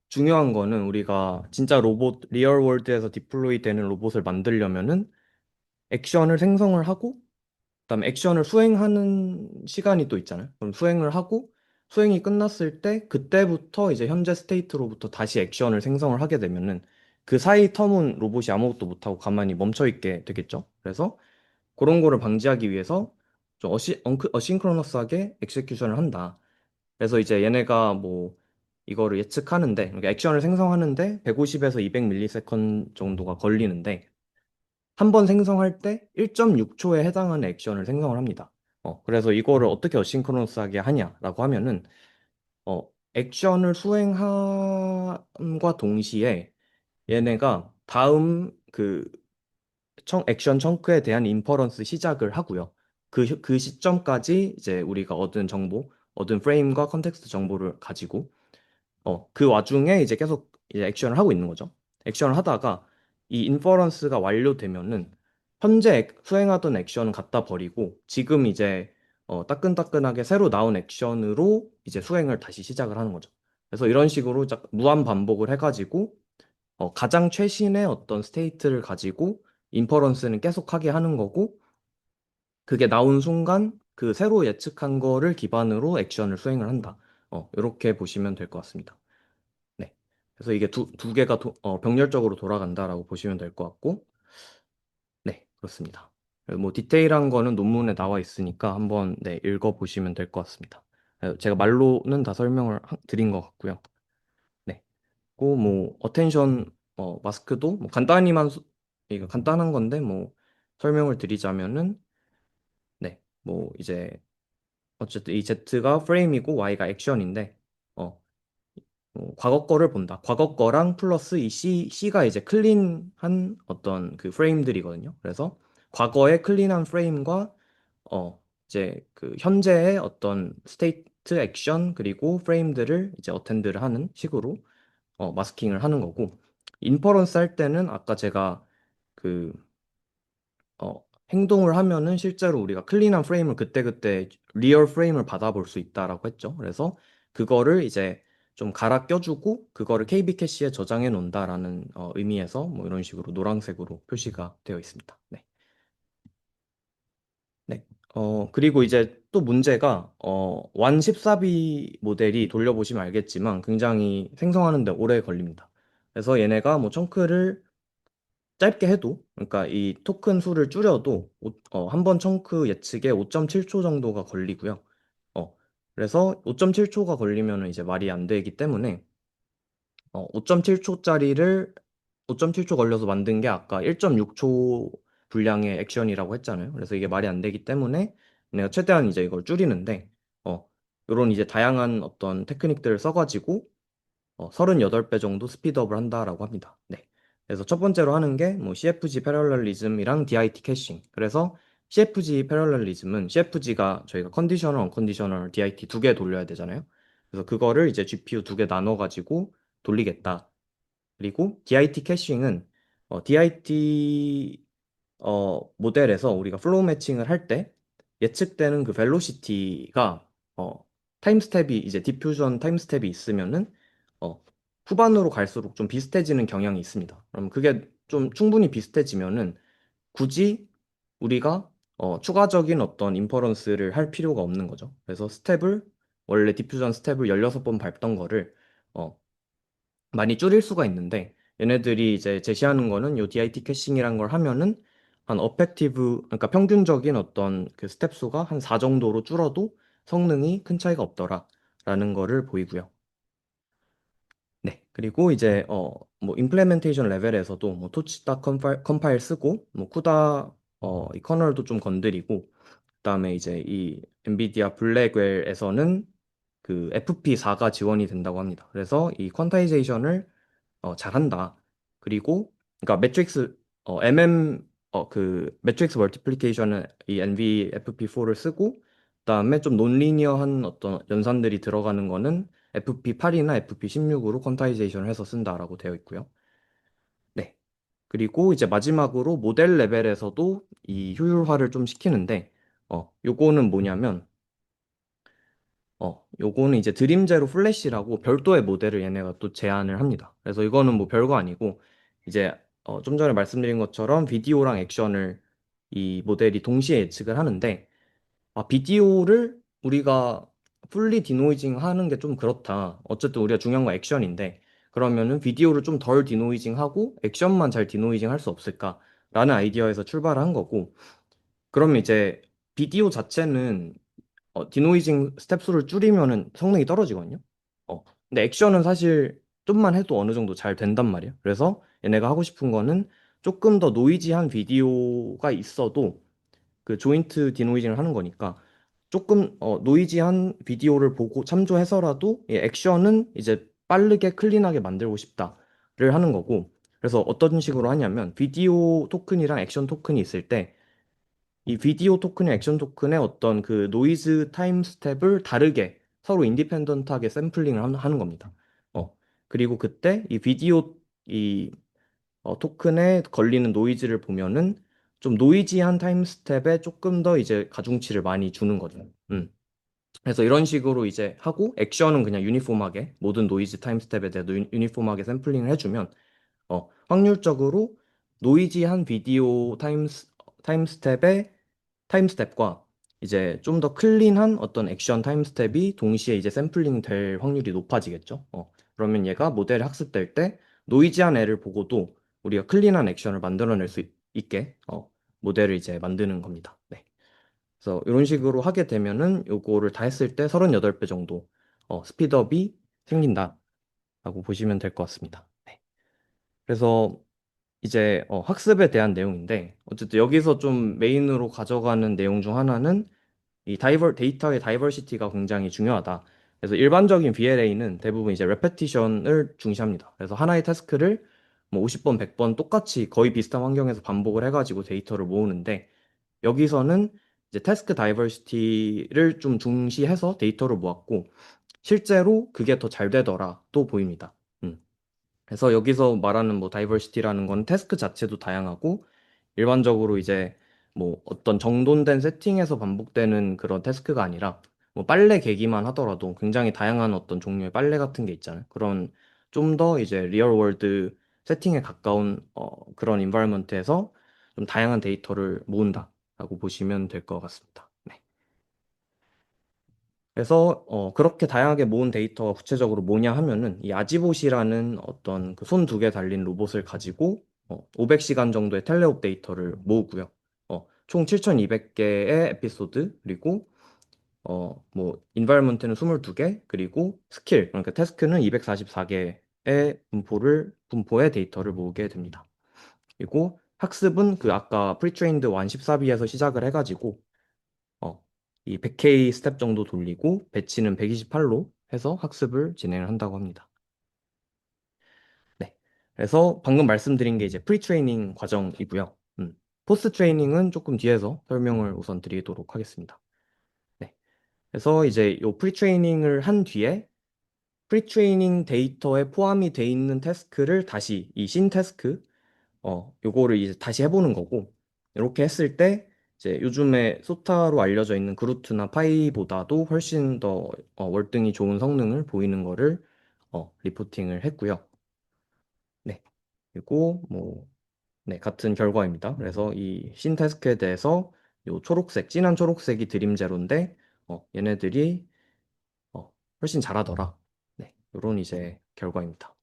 중요한 거는 우리가 진짜 리얼 월드에서 디플로이 되는 로봇을 만들려면은 액션을 생성을 하고, 그다음에 액션을 수행하는 시간이 또 있잖아요. 그럼 수행을 하고 수행이 끝났을 때 그때부터 이제 현재 스테이트로부터 다시 액션을 생성을 하게 되면은 그 사이 텀은 로봇이 아무것도 못하고 가만히 멈춰 있게 되겠죠. 그래서 그런 거를 방지하기 위해서 좀 어싱크로너스하게 엑세큐션을 한다. 그래서 이제 얘네가 뭐 이거를 예측하는데, 그러니까 액션을 생성하는데 150에서 200ms 정도가 걸리는데 한 번 생성할 때 1.6초에 해당하는 액션을 생성을 합니다. 그래서 이거를 어떻게 어싱크로너스하게 하냐라고 하면은 액션을 수행함과 동시에 얘네가 다음 그 액션 청크에 대한 인퍼런스 시작을 하고요. 그 시점까지 이제 우리가 얻은 프레임과 컨텍스트 정보를 가지고, 그 와중에 이제 계속 이제 액션을 하고 있는 거죠. 액션을 하다가 이 인퍼런스가 완료되면은 현재 수행하던 액션은 갖다 버리고 지금 이제 따끈따끈하게 새로 나온 액션으로 이제 수행을 다시 시작을 하는 거죠. 그래서 이런 식으로 무한 반복을 해가지고 가장 최신의 어떤 스테이트를 가지고 인퍼런스는 계속하게 하는 거고 그게 나온 순간 그 새로 예측한 거를 기반으로 액션을 수행을 한다. 이렇게 보시면 될 것 같습니다. 네. 그래서 이게 두 개가 병렬적으로 돌아간다라고 보시면 될 것 같고, 네, 그렇습니다. 뭐 디테일한 거는 논문에 나와 있으니까 한번 네, 읽어보시면 될 것 같습니다. 제가 말로는 다 설명을 드린 것 같고요. 네. 뭐 어텐션 마스크도 뭐 이거 간단한 건데 뭐 설명을 드리자면은 네. 뭐 이제 어쨌든 이 Z가 프레임이고 Y가 액션인데 어, 과거 거를 본다. 과거 거랑 플러스 이 C가 이제 클린한 어떤 그 프레임들이거든요. 그래서 과거의 클린한 프레임과 이제 그 현재의 어떤 스테이트 액션 그리고 프레임들을 이제 어텐드를 하는 식으로 마스킹을 하는 거고 인퍼런스 할 때는 아까 제가 그 행동을 하면은 실제로 우리가 클린한 프레임을 그때그때 리얼 프레임을 받아볼 수 있다라고 했죠. 그래서 그거를 이제 좀 갈아 껴주고 그거를 KB 캐시에 저장해 놓는다라는 의미에서 뭐 이런 식으로 노란색으로 표시가 되어 있습니다. 네. 네. 그리고 이제 또 문제가, 완 14B 모델이 돌려보시면 알겠지만 굉장히 생성하는데 오래 걸립니다. 그래서 얘네가 뭐 청크를 짧게 해도, 그러니까 이 토큰 수를 줄여도, 한 번 청크 예측에 5.7초 정도가 걸리고요. 그래서 5.7초가 걸리면 이제 말이 안 되기 때문에, 5.7초 걸려서 만든 게 아까 1.6초 분량의 액션이라고 했잖아요. 그래서 이게 말이 안 되기 때문에 내가 최대한 이제 이걸 줄이는데, 이런 이제 다양한 어떤 테크닉들을 써가지고 38배 정도 스피드업을 한다라고 합니다. 네. 그래서 첫 번째로 하는 게 뭐 CFG 패러렐리즘이랑 DIT 캐싱. 그래서 CFG 패러렐리즘은 CFG가 저희가 컨디셔널, 언컨디셔널, DIT 두 개 돌려야 되잖아요. 그래서 그거를 이제 GPU 두 개 나눠 가지고 돌리겠다. 그리고 DIT 캐싱은 DIT 모델에서 우리가 플로우 매칭을 할 때 예측되는 그 벨로시티가 타임 스텝이 이제 디퓨전 타임 스텝이 있으면은 어, 후반으로 갈수록 좀 비슷해지는 경향이 있습니다. 그럼 그게 좀 충분히 비슷해지면은 굳이 우리가 추가적인 어떤 인퍼런스를 할 필요가 없는 거죠. 그래서 원래 디퓨전 스텝을 16번 밟던 거를 어, 많이 줄일 수가 있는데 얘네들이 이제 제시하는 거는 요 DIT 캐싱이란 걸 하면은 한 그러니까 평균적인 어떤 그 스텝 수가 한 4 정도로 줄어도 성능이 큰 차이가 없더라라는 거를 보이고요. 네. 그리고 이제 뭐 임플레멘테이션 레벨에서도 뭐 토치다 컴파일 쓰고 뭐 쿠다 이 커널도 좀 건드리고 그다음에 이제 이 엔비디아 블랙웰에서는 그 FP4가 지원이 된다고 합니다. 그래서 이 퀀타이제이션을 잘한다. 그리고 그러니까 매트릭스 멀티플리케이션은 이 NVFP4를 쓰고 그다음에 좀 논리니어한 어떤 연산들이 들어가는 거는 FP8이나 FP16으로 퀀타이제이션을 해서 쓴다라고 되어 있고요. 네. 그리고 이제 마지막으로 모델 레벨에서도 이 효율화를 좀 시키는데 요거는 뭐냐면 요거는 이제 드림제로 플래시라고 별도의 모델을 얘네가 또 제안을 합니다. 그래서 이거는 뭐 별거 아니고 이제 좀 전에 말씀드린 것처럼 비디오랑 액션을 이 모델이 동시에 예측을 하는데 비디오를 우리가 풀리 디노이징 하는 게 좀 그렇다. 어쨌든 우리가 중요한 건 액션인데, 그러면은 비디오를 좀 덜 디노이징 하고 액션만 잘 디노이징 할 수 없을까라는 아이디어에서 출발한 거고, 그러면 이제 비디오 자체는 디노이징 스텝 수를 줄이면은 성능이 떨어지거든요. 근데 액션은 사실 좀만 해도 어느 정도 잘 된단 말이에요. 그래서 얘네가 하고 싶은 거는 조금 더 노이지한 비디오가 있어도 그 조인트 디노이징을 하는 거니까 조금 노이지한 비디오를 보고 참조해서라도 이 액션은 이제 빠르게 클린하게 만들고 싶다를 하는 거고, 그래서 어떤 식으로 하냐면 비디오 토큰이랑 액션 토큰이 있을 때 이 비디오 토큰이랑 액션 토큰의 어떤 그 노이즈 타임 스텝을 다르게 서로 인디펜던트하게 샘플링을 하는 겁니다. 어, 그리고 그때 이 비디오 이 토큰에 걸리는 노이즈를 보면은 좀 노이지한 타임 스텝에 조금 더 이제 가중치를 많이 주는 거죠. 그래서 이런 식으로 이제 하고 액션은 그냥 유니폼하게 모든 노이즈 타임 스텝에 대해 유니폼하게 샘플링을 해주면 확률적으로 노이지한 비디오 타임 스텝의 타임 스텝과 이제 좀 더 클린한 어떤 액션 타임 스텝이 동시에 이제 샘플링 될 확률이 높아지겠죠. 그러면 얘가 모델이 학습될 때 노이지한 애를 보고도 우리가 클린한 액션을 만들어낼 수 있게 모델을 이제 만드는 겁니다. 네. 그래서 이런 식으로 하게 되면은 요거를 다 했을 때 38배 정도 스피드업이 생긴다라고 보시면 될 것 같습니다. 네. 그래서 이제 학습에 대한 내용인데 어쨌든 여기서 좀 메인으로 가져가는 내용 중 하나는 이 데이터의 다이버시티가 굉장히 중요하다. 그래서 일반적인 VLA는 대부분 이제 레페티션을 중시합니다. 그래서 하나의 태스크를 뭐 50번, 100번 똑같이 거의 비슷한 환경에서 반복을 해가지고 데이터를 모으는데 여기서는 이제 태스크 다이버시티를 좀 중시해서 데이터를 모았고 실제로 그게 더 잘 되더라 또 보입니다. 그래서 여기서 말하는 뭐 다이버시티라는 건 태스크 자체도 다양하고 일반적으로 이제 뭐 어떤 정돈된 세팅에서 반복되는 그런 태스크가 아니라 뭐 빨래 개기만 하더라도 굉장히 다양한 어떤 종류의 빨래 같은 게 있잖아요. 그런 좀 더 이제 리얼 월드 세팅에 가까운 그런 인바이러먼트에서 좀 다양한 데이터를 모은다라고 보시면 될 것 같습니다. 네. 그래서 그렇게 다양하게 모은 데이터가 구체적으로 뭐냐 하면은 이 아지봇이라는 어떤 그 손 두 개 달린 로봇을 가지고 500시간 정도의 텔레옵 데이터를 모으고요. 총 7,200개의 에피소드 그리고 뭐 인바이러먼트는 22개 그리고 스킬 그러니까 태스크는 244개의 분포의 데이터를 모으게 됩니다. 그리고 학습은 그 아까 프리트레인드 114B에서 시작을 해가지고 이 100K 스텝 정도 돌리고 배치는 128로 해서 학습을 진행을 한다고 합니다. 네. 그래서 방금 말씀드린 게 이제 프리트레이닝 과정이고요. 포스트 트레이닝은 조금 뒤에서 설명을 우선 드리도록 하겠습니다. 네. 그래서 이제 요 프리트레이닝을 한 뒤에 프리트레이닝 데이터에 포함이 돼 있는 태스크를 다시 이 신 태스크 요거를 이제 다시 해보는 거고, 이렇게 했을 때, 이제 요즘에 소타로 알려져 있는 그루트나 파이보다도 훨씬 더 월등히 좋은 성능을 보이는 거를 리포팅을 했고요. 네. 그리고 뭐, 네, 같은 결과입니다. 그래서 이 신태스크에 대해서 요 초록색, 진한 초록색이 드림제로인데, 얘네들이 훨씬 잘하더라. 네. 요런 이제 결과입니다.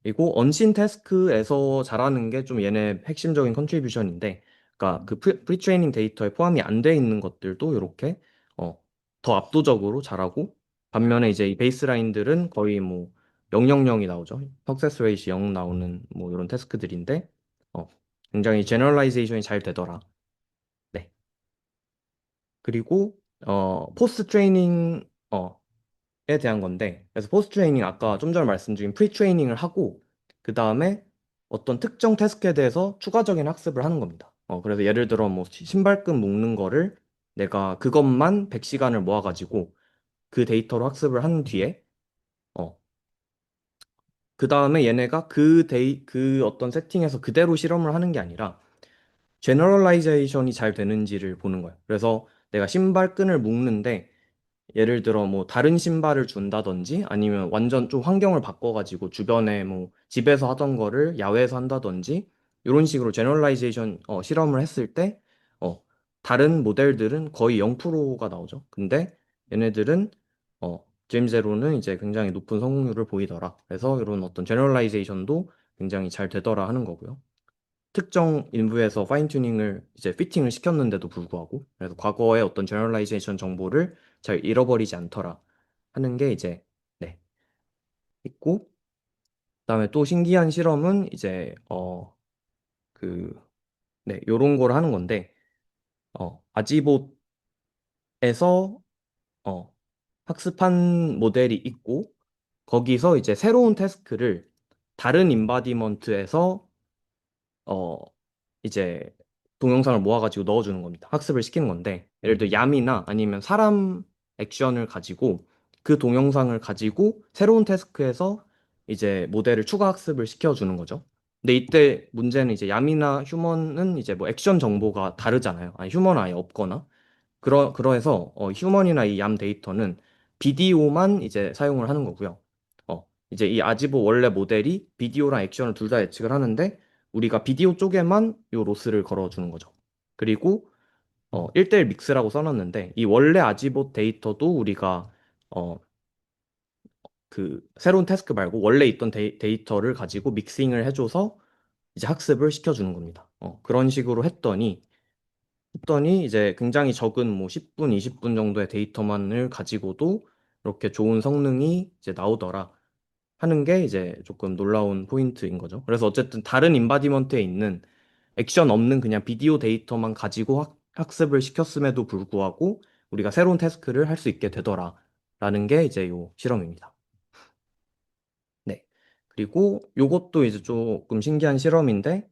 그리고 언신 태스크에서 잘하는 게 좀 얘네 핵심적인 컨트리뷰션인데, 그러니까 그 프리트레이닝 데이터에 포함이 안 돼 있는 것들도 이렇게 더 압도적으로 잘하고, 반면에 이제 이 베이스라인들은 거의 뭐 000이 나오죠. 석세스 레이시 0 나오는 뭐 이런 태스크들인데, 굉장히 제너럴라이제이션이 잘 되더라. 네. 그리고 포스트 트레이닝 에 대한 건데, 그래서 포스트 트레이닝 아까 좀 전에 말씀드린 프리 트레이닝을 하고 그 다음에 어떤 특정 태스크에 대해서 추가적인 학습을 하는 겁니다. 그래서 예를 들어 뭐 신발끈 묶는 거를 내가 그것만 100시간을 모아가지고 그 데이터로 학습을 한 뒤에 그 다음에 얘네가 그 어떤 세팅에서 그대로 실험을 하는 게 아니라 제너럴라이제이션이 잘 되는지를 보는 거예요. 그래서 내가 신발끈을 묶는데 예를 들어 뭐 다른 신발을 준다든지 아니면 완전 좀 환경을 바꿔가지고 주변에 뭐 집에서 하던 거를 야외에서 한다든지 이런 식으로 제너럴라이제이션 실험을 했을 때 다른 모델들은 거의 0%가 나오죠. 근데 얘네들은 제임제로는 이제 굉장히 높은 성공률을 보이더라. 그래서 이런 어떤 제너럴라이제이션도 굉장히 잘 되더라 하는 거고요. 특정 인부에서 파인 튜닝을 이제 피팅을 시켰는데도 불구하고 그래서 과거의 어떤 제너럴라이제이션 정보를 잘 잃어버리지 않더라 하는 게 이제 네, 있고 그다음에 또 신기한 실험은 이제 그 네, 요런 걸 하는 건데 아지봇에서 어, 학습한 모델이 있고 거기서 이제 새로운 태스크를 다른 인바디먼트에서 어, 이제 동영상을 모아가지고 넣어주는 겁니다. 학습을 시키는 건데, 예를 들어 얌이나 아니면 사람 액션을 가지고 그 동영상을 가지고 새로운 태스크에서 이제 모델을 추가 학습을 시켜주는 거죠. 근데 이때 문제는 이제 얌이나 휴먼은 이제 뭐 액션 정보가 다르잖아요. 아니, 휴먼 아예 없거나. 그래서 휴먼이나 이 얌 데이터는 비디오만 이제 사용을 하는 거고요. 이제 이 아지보 원래 모델이 비디오랑 액션을 둘 다 예측을 하는데 우리가 비디오 쪽에만 요 로스를 걸어주는 거죠. 그리고 1대1 믹스라고 써놨는데 이 원래 아지보 데이터도 우리가 어, 그 새로운 태스크 말고 원래 있던 데이터를 가지고 믹싱을 해줘서 이제 학습을 시켜주는 겁니다. 그런 식으로 했더니 이제 굉장히 적은 뭐 10분, 20분 정도의 데이터만을 가지고도 이렇게 좋은 성능이 이제 나오더라 하는 게 이제 조금 놀라운 포인트인 거죠. 그래서 어쨌든 다른 인바디먼트에 있는 액션 없는 그냥 비디오 데이터만 가지고 학습을 시켰음에도 불구하고 우리가 새로운 태스크를 할 수 있게 되더라 라는 게 이제 요 실험입니다. 네. 그리고 요것도 이제 조금 신기한 실험인데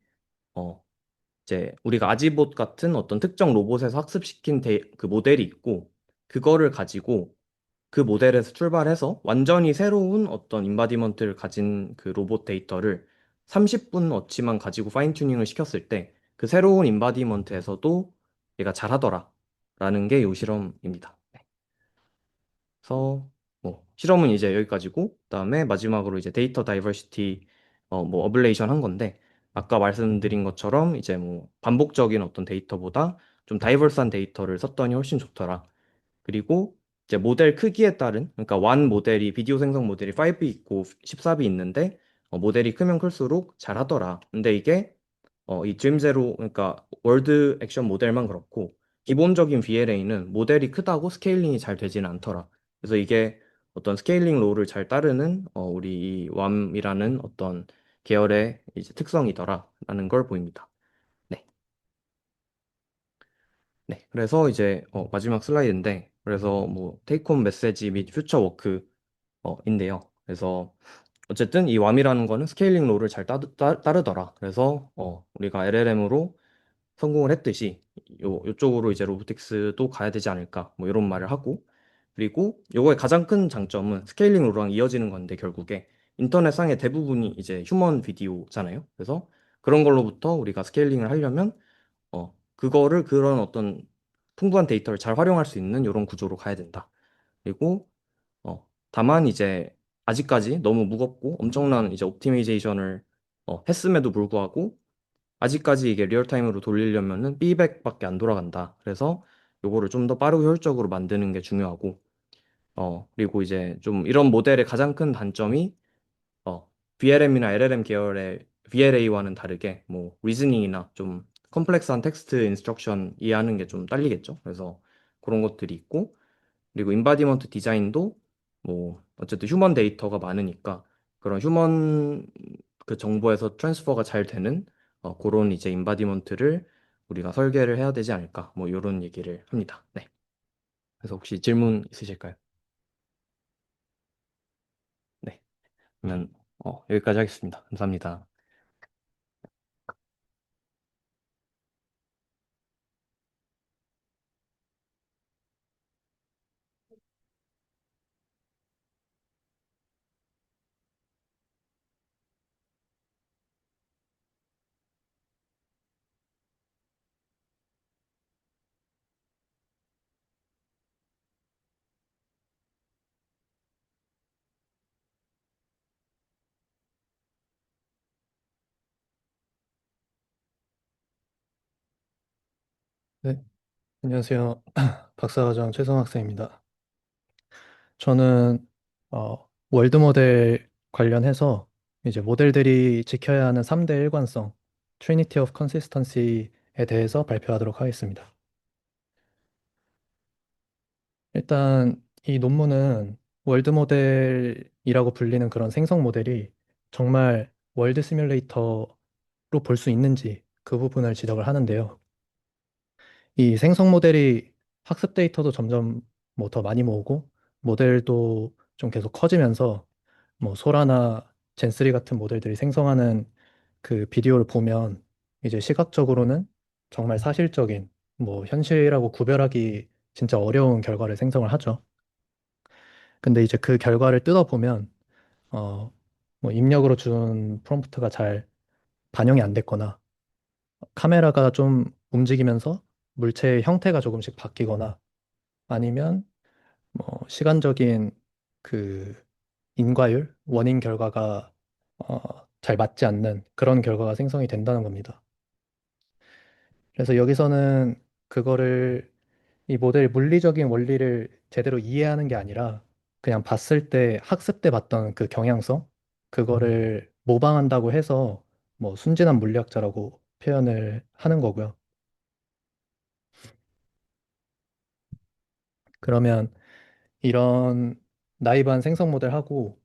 어, 이제 우리가 아지봇 같은 어떤 특정 로봇에서 학습시킨 그 모델이 있고 그거를 가지고 그 모델에서 출발해서 완전히 새로운 어떤 인바디먼트를 가진 그 로봇 데이터를 30분 어치만 가지고 파인 튜닝을 시켰을 때 그 새로운 인바디먼트에서도 얘가 잘하더라 라는 게 이 실험입니다. 네. 그래서 뭐 실험은 이제 여기까지고 그다음에 마지막으로 이제 데이터 다이버시티 뭐 어블레이션 한 건데 아까 말씀드린 것처럼 이제 뭐 반복적인 어떤 데이터보다 좀 다이버스한 데이터를 썼더니 훨씬 좋더라. 그리고 이제 모델 크기에 따른 그러니까 완 모델이 비디오 생성 모델이 5 있고 14비 있는데 모델이 크면 클수록 잘하더라. 근데 이게 이 드림제로 그러니까 월드 액션 모델만 그렇고 기본적인 VLA는 모델이 크다고 스케일링이 잘 되지는 않더라. 그래서 이게 어떤 스케일링 롤을 잘 따르는 우리 이 왬이라는 어떤 계열의 이제 특성이더라라는 걸 보입니다. 네. 네. 그래서 이제 마지막 슬라이드인데 그래서 뭐 테이크홈 메시지 및 퓨처 워크 인데요. 그래서 어쨌든 이 왬이라는 거는 스케일링 롤을 잘 따르더라. 그래서 우리가 LLM으로 성공을 했듯이 요쪽으로 이제 로보틱스도 가야 되지 않을까 뭐 이런 말을 하고 그리고 요거의 가장 큰 장점은 스케일링 롤랑 이어지는 건데 결국에 인터넷상의 대부분이 이제 휴먼 비디오잖아요. 그래서 그런 걸로부터 우리가 스케일링을 하려면 그거를 그런 어떤 풍부한 데이터를 잘 활용할 수 있는 이런 구조로 가야 된다. 그리고 다만 이제 아직까지 너무 무겁고 엄청난 이제 옵티미제이션을 했음에도 불구하고 아직까지 이게 리얼타임으로 돌리려면은 B백밖에 안 돌아간다. 그래서 요거를 좀 더 빠르고 효율적으로 만드는 게 중요하고 그리고 이제 좀 이런 모델의 가장 큰 단점이 VLM이나 LLM 계열의 VLA와는 다르게 뭐 리즈닝이나 좀 컴플렉스한 텍스트 인스트럭션 이해하는 게 좀 딸리겠죠. 그래서 그런 것들이 있고 그리고 인바디먼트 디자인도 뭐 어쨌든 휴먼 데이터가 많으니까 그런 휴먼 그 정보에서 트랜스퍼가 잘 되는 그런 이제 인바디먼트를 우리가 설계를 해야 되지 않을까 뭐 이런 얘기를 합니다. 네. 그래서 혹시 질문 있으실까요? 네. 그러면 여기까지 하겠습니다. 감사합니다. 네, 안녕하세요. 박사과정 최성 학생입니다. 저는 월드 모델 관련해서 이제 모델들이 지켜야 하는 3대 일관성, Trinity of Consistency에 대해서 발표하도록 하겠습니다. 일단 이 논문은 월드 모델이라고 불리는 그런 생성 모델이 정말 월드 시뮬레이터로 볼 수 있는지 그 부분을 지적을 하는데요. 이 생성 모델이 학습 데이터도 점점 뭐 더 많이 모으고 모델도 좀 계속 커지면서 뭐 소라나 젠3 같은 모델들이 생성하는 그 비디오를 보면 이제 시각적으로는 정말 사실적인 뭐 현실하고 구별하기 진짜 어려운 결과를 생성을 하죠. 근데 이제 그 결과를 뜯어보면 어 뭐 입력으로 준 프롬프트가 잘 반영이 안 됐거나 카메라가 좀 움직이면서 물체의 형태가 조금씩 바뀌거나 아니면 뭐 시간적인 그 인과율, 원인 결과가 잘 맞지 않는 그런 결과가 생성이 된다는 겁니다. 그래서 여기서는 그거를 이 모델의 물리적인 원리를 제대로 이해하는 게 아니라 그냥 봤을 때 학습 때 봤던 그 경향성 그거를 모방한다고 해서 뭐 순진한 물리학자라고 표현을 하는 거고요. 그러면 이런 나이브한 생성 모델하고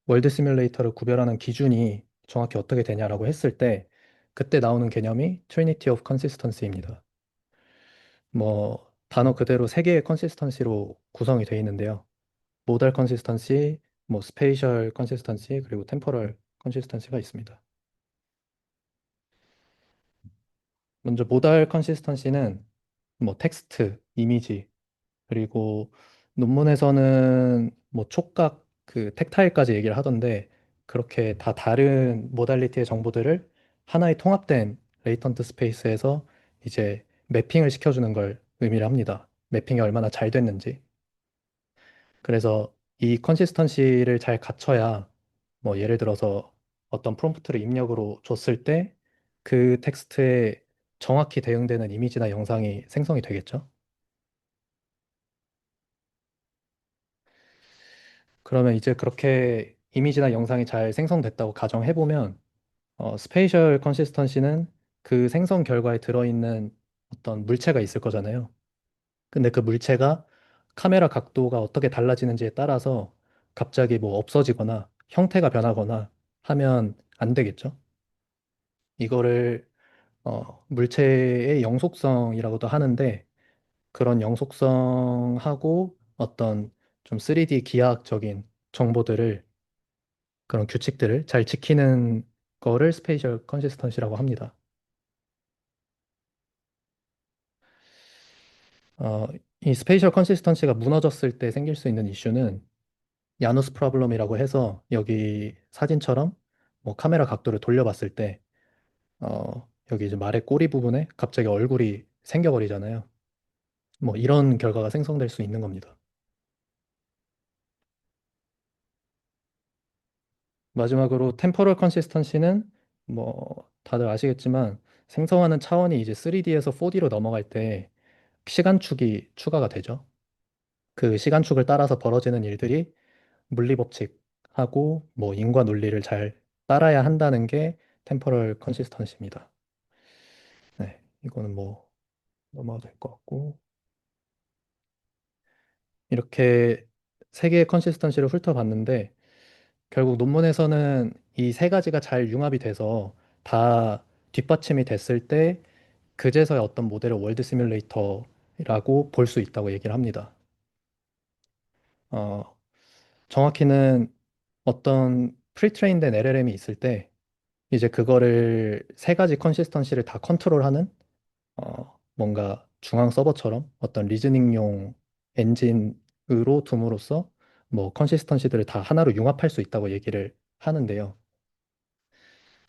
월드 시뮬레이터를 구별하는 기준이 정확히 어떻게 되냐라고 했을 때 그때 나오는 개념이 Trinity of Consistency입니다. 뭐 단어 그대로 세 개의 컨시스턴시로 구성이 되어 있는데요. 모달 컨시스턴시, 뭐 스페이셜 컨시스턴시, 그리고 템포럴 컨시스턴시가 있습니다. 먼저 모달 컨시스턴시는 뭐 텍스트, 이미지, 그리고 논문에서는 뭐 촉각, 그 텍타일까지 얘기를 하던데 그렇게 다 다른 모달리티의 정보들을 하나의 통합된 레이턴트 스페이스에서 이제 매핑을 시켜주는 걸 의미를 합니다. 매핑이 얼마나 잘 됐는지. 그래서 이 컨시스턴시를 잘 갖춰야 뭐 예를 들어서 어떤 프롬프트를 입력으로 줬을 때 그 텍스트에 정확히 대응되는 이미지나 영상이 생성이 되겠죠. 그러면 이제 그렇게 이미지나 영상이 잘 생성됐다고 가정해보면 스페이셜 컨시스턴시는 그 생성 결과에 들어있는 어떤 물체가 있을 거잖아요. 근데 그 물체가 카메라 각도가 어떻게 달라지는지에 따라서 갑자기 뭐 없어지거나 형태가 변하거나 하면 안 되겠죠. 이거를 물체의 영속성이라고도 하는데 그런 영속성하고 어떤 좀 3D 기하학적인 정보들을 그런 규칙들을 잘 지키는 거를 스페이셜 컨시스턴시라고 합니다. 어, 이 스페이셜 컨시스턴시가 무너졌을 때 생길 수 있는 이슈는 야누스 프로블럼이라고 해서 여기 사진처럼 뭐 카메라 각도를 돌려봤을 때 여기 이제 말의 꼬리 부분에 갑자기 얼굴이 생겨버리잖아요. 뭐 이런 결과가 생성될 수 있는 겁니다. 마지막으로 템포럴 컨시스턴시는 뭐 다들 아시겠지만 생성하는 차원이 이제 3D에서 4D로 넘어갈 때 시간축이 추가가 되죠. 그 시간축을 따라서 벌어지는 일들이 물리법칙하고 뭐 인과 논리를 잘 따라야 한다는 게 템포럴 컨시스턴시입니다. 네, 이거는 뭐 넘어가도 될 것 같고 이렇게 세 개의 컨시스턴시를 훑어봤는데 결국 논문에서는 이 세 가지가 잘 융합이 돼서 다 뒷받침이 됐을 때 그제서야 어떤 모델을 월드 시뮬레이터라고 볼 수 있다고 얘기를 합니다. 어, 정확히는 어떤 프리트레인된 LLM이 있을 때 이제 그거를 세 가지 컨시스턴시를 다 컨트롤하는 뭔가 중앙 서버처럼 어떤 리즈닝용 엔진으로 둠으로써 뭐 컨시스턴시들을 다 하나로 융합할 수 있다고 얘기를 하는데요.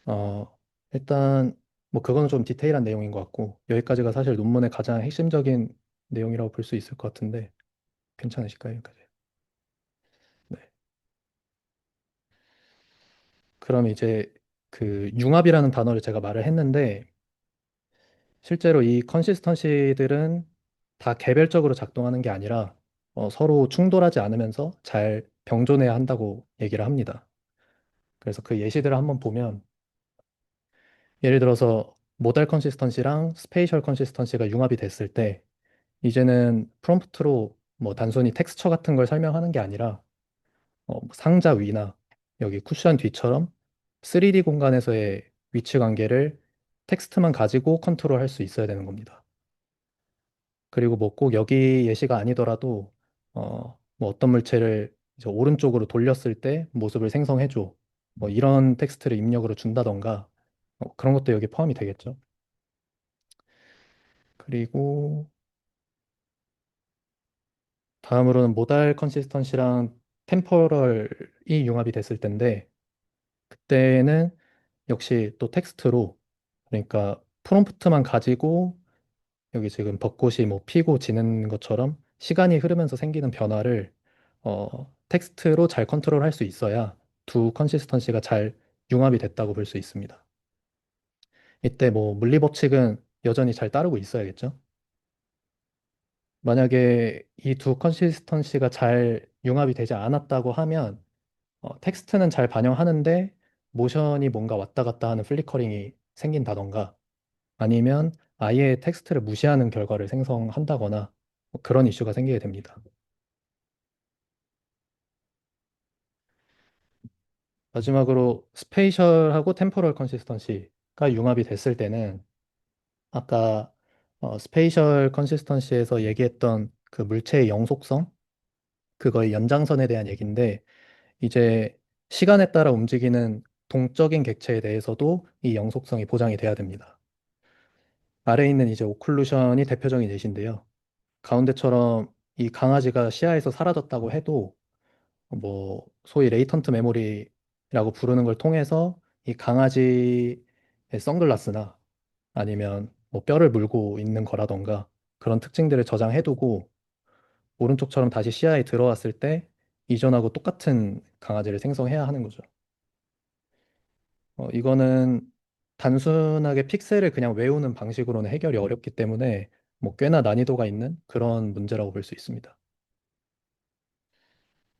어, 일단 뭐 그거는 좀 디테일한 내용인 것 같고 여기까지가 사실 논문의 가장 핵심적인 내용이라고 볼 수 있을 것 같은데 괜찮으실까요? 여기까지. 네. 그럼 이제 그 융합이라는 단어를 제가 말을 했는데 실제로 이 컨시스턴시들은 다 개별적으로 작동하는 게 아니라 서로 충돌하지 않으면서 잘 병존해야 한다고 얘기를 합니다. 그래서 그 예시들을 한번 보면 예를 들어서 모달 컨시스턴시랑 스페이셜 컨시스턴시가 융합이 됐을 때 이제는 프롬프트로 뭐 단순히 텍스처 같은 걸 설명하는 게 아니라 뭐 상자 위나 여기 쿠션 뒤처럼 3D 공간에서의 위치 관계를 텍스트만 가지고 컨트롤할 수 있어야 되는 겁니다. 그리고 뭐 꼭 여기 예시가 아니더라도 뭐 어떤 물체를 이제 오른쪽으로 돌렸을 때 모습을 생성해줘. 뭐 이런 텍스트를 입력으로 준다던가 그런 것도 여기 포함이 되겠죠. 그리고 다음으로는 모달 컨시스턴시랑 템포럴이 융합이 됐을 텐데 그때는 역시 또 텍스트로 그러니까 프롬프트만 가지고 여기 지금 벚꽃이 뭐 피고 지는 것처럼 시간이 흐르면서 생기는 변화를 텍스트로 잘 컨트롤할 수 있어야 두 컨시스턴시가 잘 융합이 됐다고 볼 수 있습니다. 이때 뭐 물리 법칙은 여전히 잘 따르고 있어야겠죠. 만약에 이 두 컨시스턴시가 잘 융합이 되지 않았다고 하면 텍스트는 잘 반영하는데 모션이 뭔가 왔다 갔다 하는 플리커링이 생긴다던가 아니면 아예 텍스트를 무시하는 결과를 생성한다거나 뭐 그런 이슈가 생기게 됩니다. 마지막으로 스페이셜하고 템포럴 컨시스턴시가 융합이 됐을 때는 아까 스페이셜 컨시스턴시에서 얘기했던 그 물체의 영속성 그거의 연장선에 대한 얘기인데 이제 시간에 따라 움직이는 동적인 객체에 대해서도 이 영속성이 보장이 돼야 됩니다. 아래에 있는 이제 오클루션이 대표적인 예시인데요. 가운데처럼 이 강아지가 시야에서 사라졌다고 해도 뭐 소위 레이턴트 메모리라고 부르는 걸 통해서 이 강아지의 선글라스나 아니면 뭐 뼈를 물고 있는 거라던가 그런 특징들을 저장해두고 오른쪽처럼 다시 시야에 들어왔을 때 이전하고 똑같은 강아지를 생성해야 하는 거죠. 이거는 단순하게 픽셀을 그냥 외우는 방식으로는 해결이 어렵기 때문에 뭐 꽤나 난이도가 있는 그런 문제라고 볼 수 있습니다.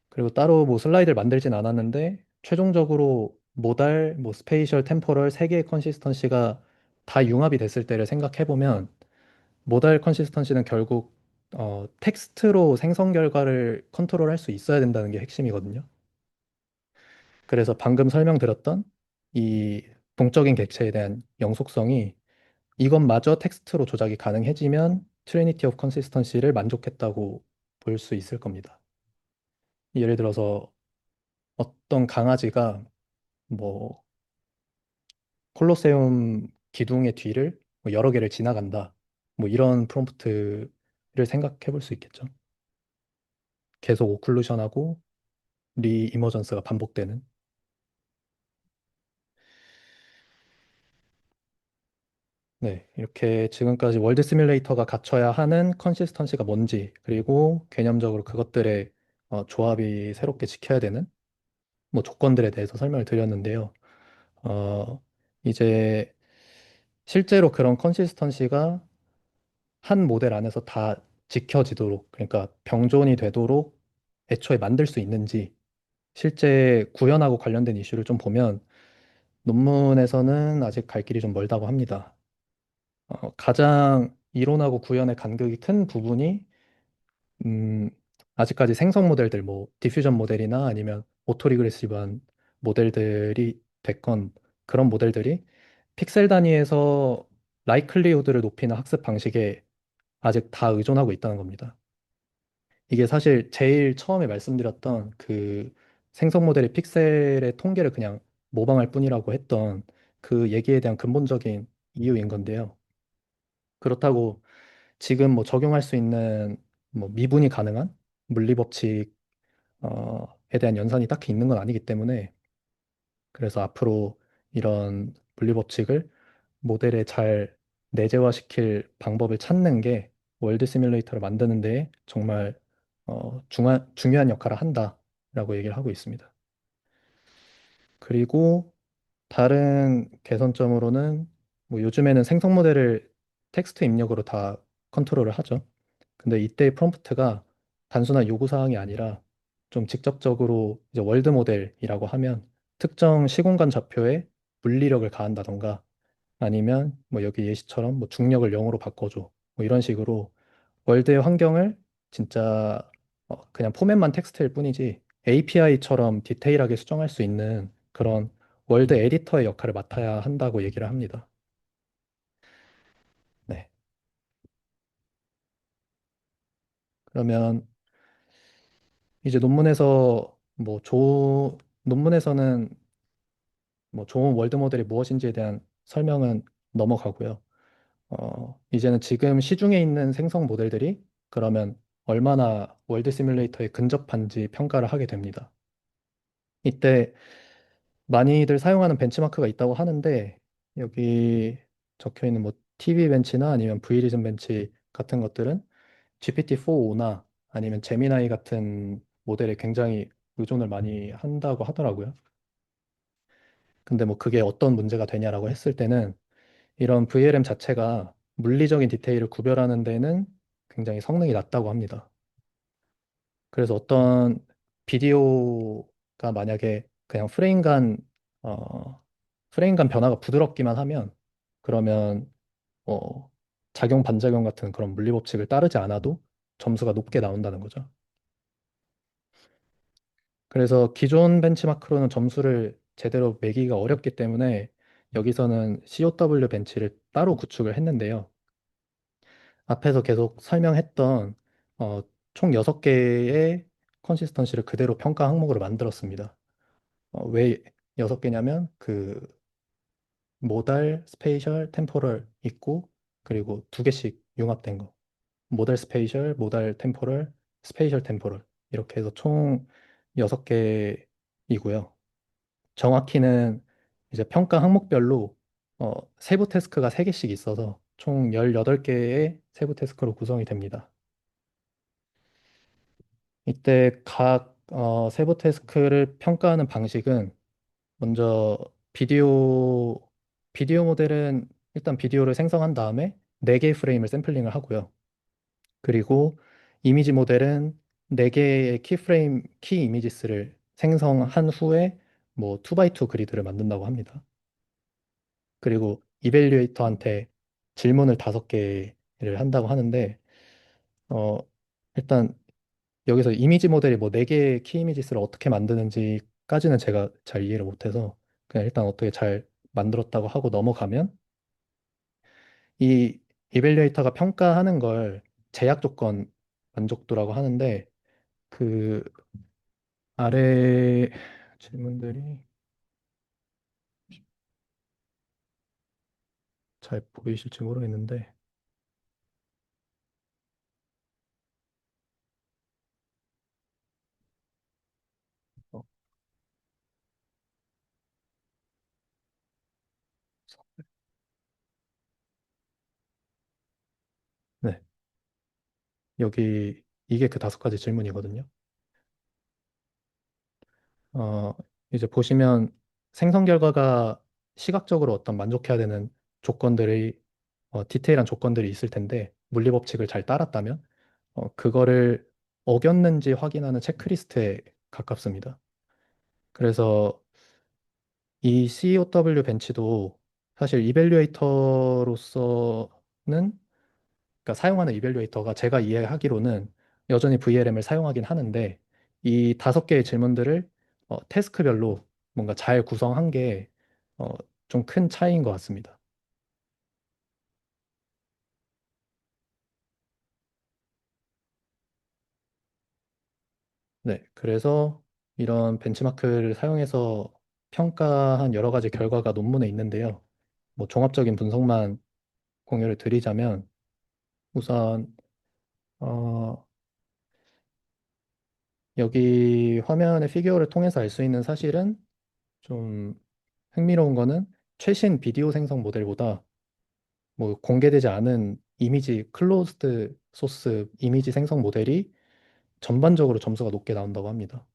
그리고 따로 뭐 슬라이드를 만들진 않았는데 최종적으로 모달, 뭐 스페이셜, 템포럴 세 개의 컨시스턴시가 다 융합이 됐을 때를 생각해 보면 모달 컨시스턴시는 결국 텍스트로 생성 결과를 컨트롤할 수 있어야 된다는 게 핵심이거든요. 그래서 방금 설명드렸던 이 동적인 객체에 대한 영속성이 이것마저 텍스트로 조작이 가능해지면 트리니티 오브 컨시스턴시를 만족했다고 볼 수 있을 겁니다. 예를 들어서 어떤 강아지가 뭐 콜로세움 기둥의 뒤를 뭐 여러 개를 지나간다. 뭐 이런 프롬프트를 생각해 볼 수 있겠죠. 계속 오클루션하고 리이머전스가 반복되는. 네, 이렇게 지금까지 월드 시뮬레이터가 갖춰야 하는 컨시스턴시가 뭔지, 그리고 개념적으로 그것들의 조합이 새롭게 지켜야 되는 뭐 조건들에 대해서 설명을 드렸는데요. 어, 이제 실제로 그런 컨시스턴시가 한 모델 안에서 다 지켜지도록, 그러니까 병존이 되도록 애초에 만들 수 있는지, 실제 구현하고 관련된 이슈를 좀 보면 논문에서는 아직 갈 길이 좀 멀다고 합니다. 가장 이론하고 구현의 간극이 큰 부분이 음, 아직까지 생성 모델들, 뭐 디퓨전 모델이나 아니면 오토리그레시브한 모델들이 됐건 그런 모델들이 픽셀 단위에서 라이클리후드를 높이는 학습 방식에 아직 다 의존하고 있다는 겁니다. 이게 사실 제일 처음에 말씀드렸던 그 생성 모델의 픽셀의 통계를 그냥 모방할 뿐이라고 했던 그 얘기에 대한 근본적인 이유인 건데요. 그렇다고 지금 뭐 적용할 수 있는 뭐 미분이 가능한 물리 법칙에 대한 연산이 딱히 있는 건 아니기 때문에 그래서 앞으로 이런 물리 법칙을 모델에 잘 내재화시킬 방법을 찾는 게 월드 시뮬레이터를 만드는 데 정말 중요한 역할을 한다라고 얘기를 하고 있습니다. 그리고 다른 개선점으로는 뭐 요즘에는 생성 모델을 텍스트 입력으로 다 컨트롤을 하죠. 근데 이때의 프롬프트가 단순한 요구사항이 아니라 좀 직접적으로 이제 월드 모델이라고 하면 특정 시공간 좌표에 물리력을 가한다던가 아니면 뭐 여기 예시처럼 뭐 중력을 0으로 바꿔줘 뭐 이런 식으로 월드의 환경을 진짜 그냥 포맷만 텍스트일 뿐이지 API처럼 디테일하게 수정할 수 있는 그런 월드 에디터의 역할을 맡아야 한다고 얘기를 합니다. 네. 그러면 이제 논문에서는 뭐 좋은 월드 모델이 무엇인지에 대한 설명은 넘어가고요. 이제는 지금 시중에 있는 생성 모델들이 그러면 얼마나 월드 시뮬레이터에 근접한지 평가를 하게 됩니다. 이때 많이들 사용하는 벤치마크가 있다고 하는데 여기 적혀 있는 뭐 TV 벤치나 아니면 브이리즘 벤치 같은 것들은 GPT-4o나 아니면 제미나이 같은 모델에 굉장히 의존을 많이 한다고 하더라고요. 근데 뭐 그게 어떤 문제가 되냐라고 했을 때는 이런 VLM 자체가 물리적인 디테일을 구별하는 데는 굉장히 성능이 낮다고 합니다. 그래서 어떤 비디오가 만약에 그냥 프레임 간 변화가 부드럽기만 하면 그러면 어, 작용 반작용 같은 그런 물리 법칙을 따르지 않아도 점수가 높게 나온다는 거죠. 그래서 기존 벤치마크로는 점수를 제대로 매기기가 어렵기 때문에 여기서는 COW 벤치를 따로 구축을 했는데요. 앞에서 계속 설명했던 어, 총 6개의 컨시스턴시를 그대로 평가 항목으로 만들었습니다. 왜 6개냐면 그 모달, 스페이셜, 템포럴 있고 그리고 2개씩 융합된 거. 모달 스페이셜, 모달 템포럴, 스페이셜 템포럴 이렇게 해서 총 6개이고요. 정확히는 이제 평가 항목별로 세부 태스크가 3개씩 있어서 총 18개의 세부 태스크로 구성이 됩니다. 이때 각 세부 태스크를 평가하는 방식은 먼저 비디오 모델은 일단 비디오를 생성한 다음에 4개의 프레임을 샘플링을 하고요. 그리고 이미지 모델은 4개의 키 이미지스를 생성한 후에 뭐 2x2 그리드를 만든다고 합니다. 그리고 이벨리에이터한테 질문을 5개를 한다고 하는데 어, 일단 여기서 이미지 모델이 뭐 4개의 키 이미지스를 어떻게 만드는지까지는 제가 잘 이해를 못해서 그냥 일단 어떻게 잘 만들었다고 하고 넘어가면 이 이벨리에이터가 평가하는 걸 제약 조건 만족도라고 하는데 그 아래 질문들이 잘 보이실지 모르겠는데 어, 네, 여기 이게 그 5가지 질문이거든요. 어, 이제 보시면 생성 결과가 시각적으로 어떤 만족해야 되는 조건들이 디테일한 조건들이 있을 텐데 물리 법칙을 잘 따랐다면 그거를 어겼는지 확인하는 체크리스트에 가깝습니다. 그래서 이 COW 벤치도 사실 이벨리에이터로서는 그러니까 사용하는 이벨리에이터가 제가 이해하기로는 여전히 VLM을 사용하긴 하는데 이 5개의 질문들을 태스크별로 뭔가 잘 구성한 게 좀 큰 차이인 것 같습니다. 네, 그래서 이런 벤치마크를 사용해서 평가한 여러 가지 결과가 논문에 있는데요. 뭐 종합적인 분석만 공유를 드리자면 우선 어, 여기 화면의 피규어를 통해서 알 수 있는 사실은 좀 흥미로운 거는 최신 비디오 생성 모델보다 뭐 공개되지 않은 이미지 클로즈드 소스 이미지 생성 모델이 전반적으로 점수가 높게 나온다고 합니다.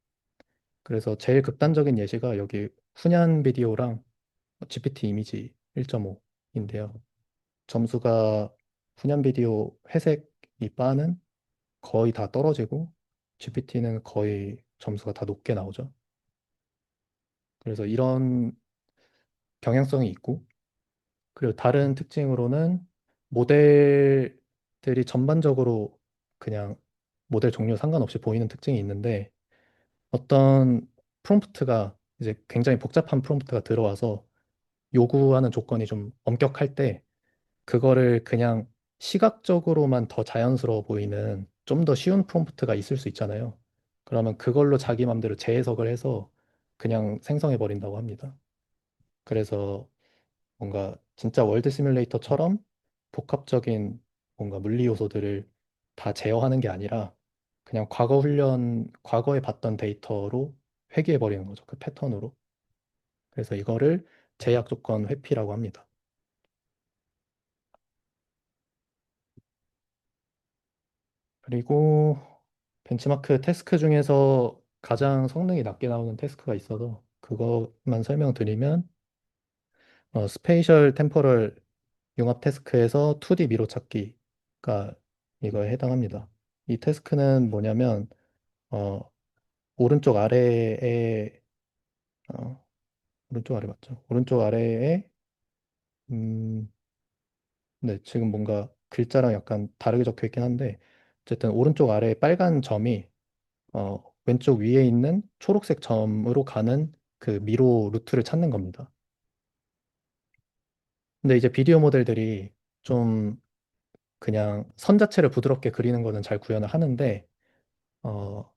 그래서 제일 극단적인 예시가 여기 훈연 비디오랑 GPT 이미지 1.5인데요. 점수가 훈연 비디오 회색 이 바는 거의 다 떨어지고 GPT는 거의 점수가 다 높게 나오죠. 그래서 이런 경향성이 있고, 그리고 다른 특징으로는 모델들이 전반적으로 그냥 모델 종류 상관없이 보이는 특징이 있는데, 어떤 프롬프트가 이제 굉장히 복잡한 프롬프트가 들어와서 요구하는 조건이 좀 엄격할 때 그거를 그냥 시각적으로만 더 자연스러워 보이는 좀 더 쉬운 프롬프트가 있을 수 있잖아요. 그러면 그걸로 자기 맘대로 재해석을 해서 그냥 생성해 버린다고 합니다. 그래서 뭔가 진짜 월드 시뮬레이터처럼 복합적인 뭔가 물리 요소들을 다 제어하는 게 아니라 그냥 과거에 봤던 데이터로 회귀해 버리는 거죠. 그 패턴으로. 그래서 이거를 제약 조건 회피라고 합니다. 그리고 벤치마크 태스크 중에서 가장 성능이 낮게 나오는 태스크가 있어서 그것만 설명드리면 스페이셜 템포럴 융합 태스크에서 2D 미로 찾기가 이거에 해당합니다. 이 태스크는 뭐냐면 어, 오른쪽 아래에 어, 오른쪽 아래 맞죠? 오른쪽 아래에 음, 네, 지금 뭔가 글자랑 약간 다르게 적혀 있긴 한데 어쨌든 오른쪽 아래에 빨간 점이 왼쪽 위에 있는 초록색 점으로 가는 그 미로 루트를 찾는 겁니다. 근데 이제 비디오 모델들이 좀 그냥 선 자체를 부드럽게 그리는 거는 잘 구현을 하는데 어,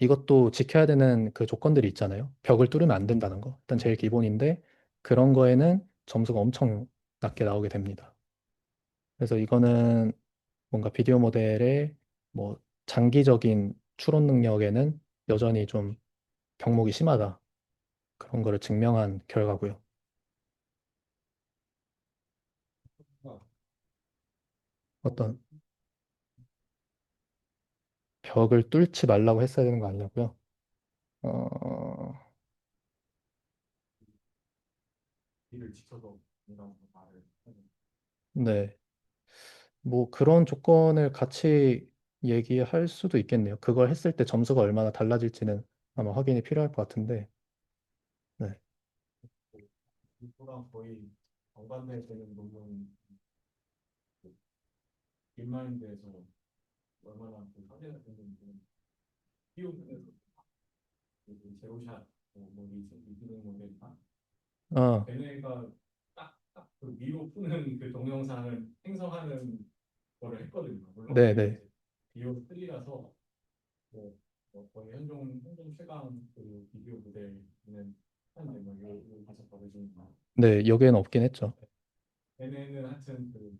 이것도 지켜야 되는 그 조건들이 있잖아요. 벽을 뚫으면 안 된다는 거. 일단 제일 기본인데 그런 거에는 점수가 엄청 낮게 나오게 됩니다. 그래서 이거는 뭔가 비디오 모델의 뭐 장기적인 추론 능력에는 여전히 좀 병목이 심하다. 그런 거를 증명한 결과고요. 어떤 벽을 뚫지 말라고 했어야 되는 거 아니냐고요? 어, 이를 지켜서 이런 말을 하는. 네. 뭐 그런 조건을 같이 얘기할 수도 있겠네요. 그걸 했을 때 점수가 얼마나 달라질지는 아마 확인이 필요할 것 같은데. 네. 이거랑 거의 정반대되는 논문 딥마인드에서 얼마나 그 화제가 됐는지 키우면서 그 제로샷 뭐 리즈닝 모델이나 아, 걔네가 딱그 위로 푸는 그 동영상을 생성하는 거를 했거든요. 물론 네, 그게 네. 이제 비교 3라서 거의 현존 최강 그 비디오 모델은 한데 뭐 이거 가서 보여주니까 네, 여기에는 없긴 했죠. 걔네는 하여튼 그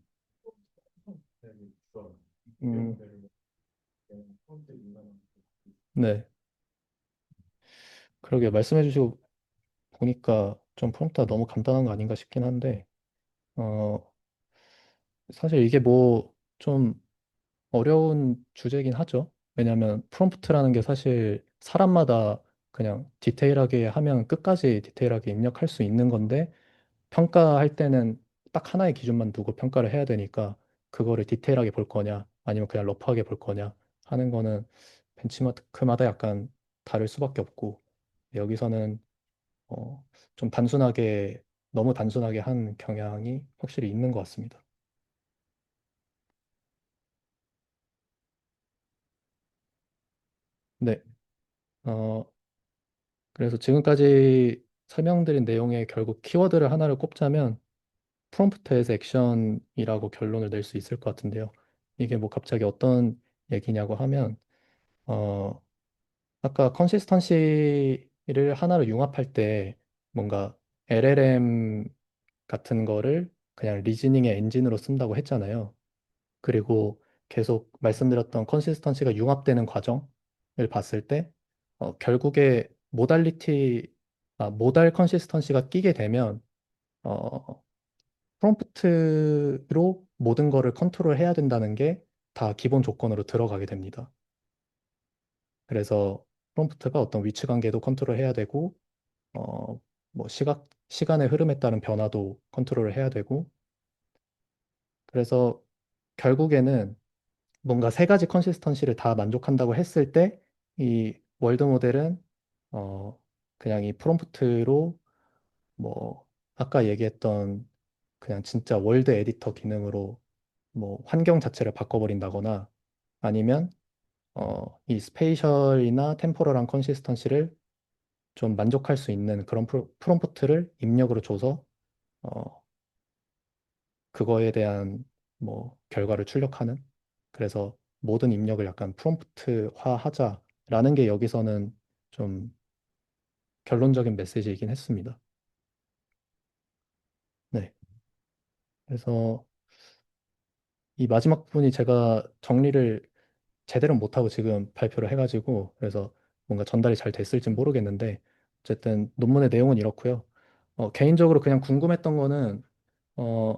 죽어요. 비디오 음, 모델을 프롬프트 인간은 네. 그러게 말씀해 주시고 보니까 좀 프롬프트가 너무 간단한 거 아닌가 싶긴 한데, 어, 사실 이게 뭐 좀 어려운 주제긴 하죠. 왜냐하면 프롬프트라는 게 사실 사람마다 그냥 디테일하게 하면 끝까지 디테일하게 입력할 수 있는 건데 평가할 때는 딱 하나의 기준만 두고 평가를 해야 되니까 그거를 디테일하게 볼 거냐 아니면 그냥 러프하게 볼 거냐 하는 거는 벤치마크마다 약간 다를 수밖에 없고 여기서는 어, 좀 단순하게 너무 단순하게 한 경향이 확실히 있는 것 같습니다. 네. 어, 그래서 지금까지 설명드린 내용에 결국 키워드를 하나를 꼽자면 프롬프트에서 액션이라고 결론을 낼 수 있을 것 같은데요. 이게 뭐 갑자기 어떤 얘기냐고 하면 어, 아까 컨시스턴시를 하나로 융합할 때 뭔가 LLM 같은 거를 그냥 리즈닝의 엔진으로 쓴다고 했잖아요. 그리고 계속 말씀드렸던 컨시스턴시가 융합되는 과정을 봤을 때 결국에 모달 컨시스턴시가 끼게 되면 어, 프롬프트로 모든 거를 컨트롤 해야 된다는 게 다 기본 조건으로 들어가게 됩니다. 그래서 프롬프트가 어떤 위치 관계도 컨트롤 해야 되고 뭐 시간의 흐름에 따른 변화도 컨트롤을 해야 되고 그래서 결국에는 뭔가 세 가지 컨시스턴시를 다 만족한다고 했을 때 이 월드 모델은 그냥 이 프롬프트로 뭐 아까 얘기했던 그냥 진짜 월드 에디터 기능으로 뭐 환경 자체를 바꿔버린다거나 아니면 이 스페이셜이나 템포럴한 컨시스턴시를 좀 만족할 수 있는 그런 프롬프트를 입력으로 줘서 어, 그거에 대한 뭐 결과를 출력하는 그래서 모든 입력을 약간 프롬프트화 하자라는 게 여기서는 좀 결론적인 메시지이긴 했습니다. 네. 그래서 이 마지막 부분이 제가 정리를 제대로 못하고 지금 발표를 해가지고 그래서 뭔가 전달이 잘 됐을진 모르겠는데 어쨌든 논문의 내용은 이렇고요. 개인적으로 그냥 궁금했던 거는 어,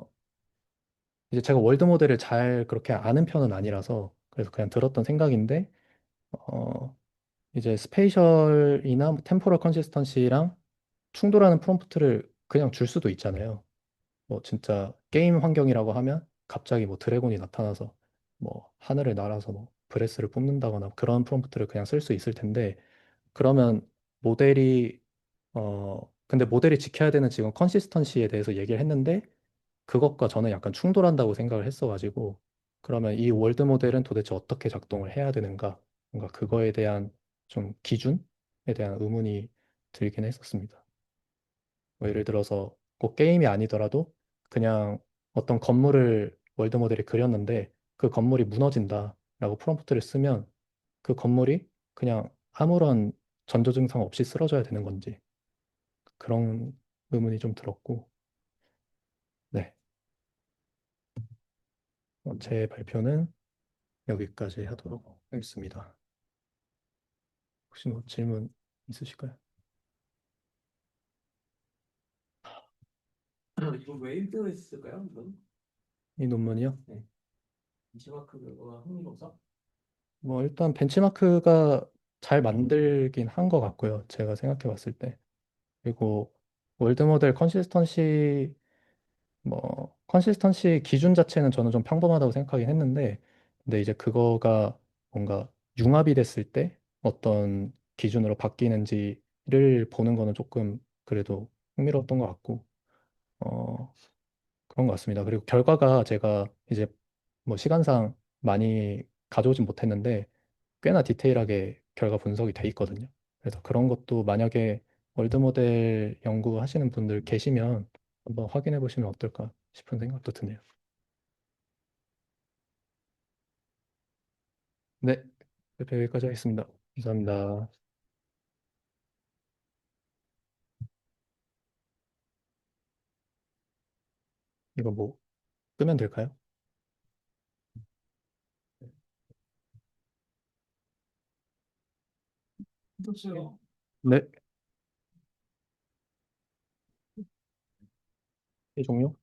이제 제가 월드 모델을 잘 그렇게 아는 편은 아니라서 그래서 그냥 들었던 생각인데 어, 이제 스페이셜이나 템포럴 컨시스턴시랑 충돌하는 프롬프트를 그냥 줄 수도 있잖아요. 뭐 진짜 게임 환경이라고 하면 갑자기 뭐 드래곤이 나타나서 뭐 하늘을 날아서 뭐 브레스를 뽑는다거나 그런 프롬프트를 그냥 쓸 수 있을 텐데 그러면 모델이 근데 모델이 지켜야 되는 지금 컨시스턴시에 대해서 얘기를 했는데 그것과 저는 약간 충돌한다고 생각을 했어가지고 그러면 이 월드 모델은 도대체 어떻게 작동을 해야 되는가 뭔가 그거에 대한 좀 기준에 대한 의문이 들긴 했었습니다. 뭐 예를 들어서 꼭 게임이 아니더라도 그냥 어떤 건물을 월드 모델이 그렸는데 그 건물이 무너진다라고 프롬프트를 쓰면 그 건물이 그냥 아무런 전조 증상 없이 쓰러져야 되는 건지 그런 의문이 좀 들었고 네. 제 발표는 여기까지 하도록 하겠습니다. 혹시 뭐 질문 있으실까요? 이거 왜 힘들었을까요? 이건? 이 논문이요? 벤치마크가 흥미로워서 뭐 일단 벤치마크가 잘 만들긴 한 것 같고요. 제가 생각해 봤을 때. 그리고 월드 모델 컨시스턴시 기준 자체는 저는 좀 평범하다고 생각하긴 했는데 근데 이제 그거가 뭔가 융합이 됐을 때 어떤 기준으로 바뀌는지를 보는 거는 조금 그래도 흥미로웠던 것 같고 어 그런 것 같습니다. 그리고 결과가 제가 이제 뭐 시간상 많이 가져오진 못했는데 꽤나 디테일하게 결과 분석이 돼 있거든요. 그래서 그런 것도 만약에 월드 모델 연구하시는 분들 계시면 한번 확인해 보시면 어떨까 싶은 생각도 드네요. 네, 발표 여기까지 하겠습니다. 감사합니다. 이거 뭐 끄면 될까요? 그렇죠. 네, 이 종료.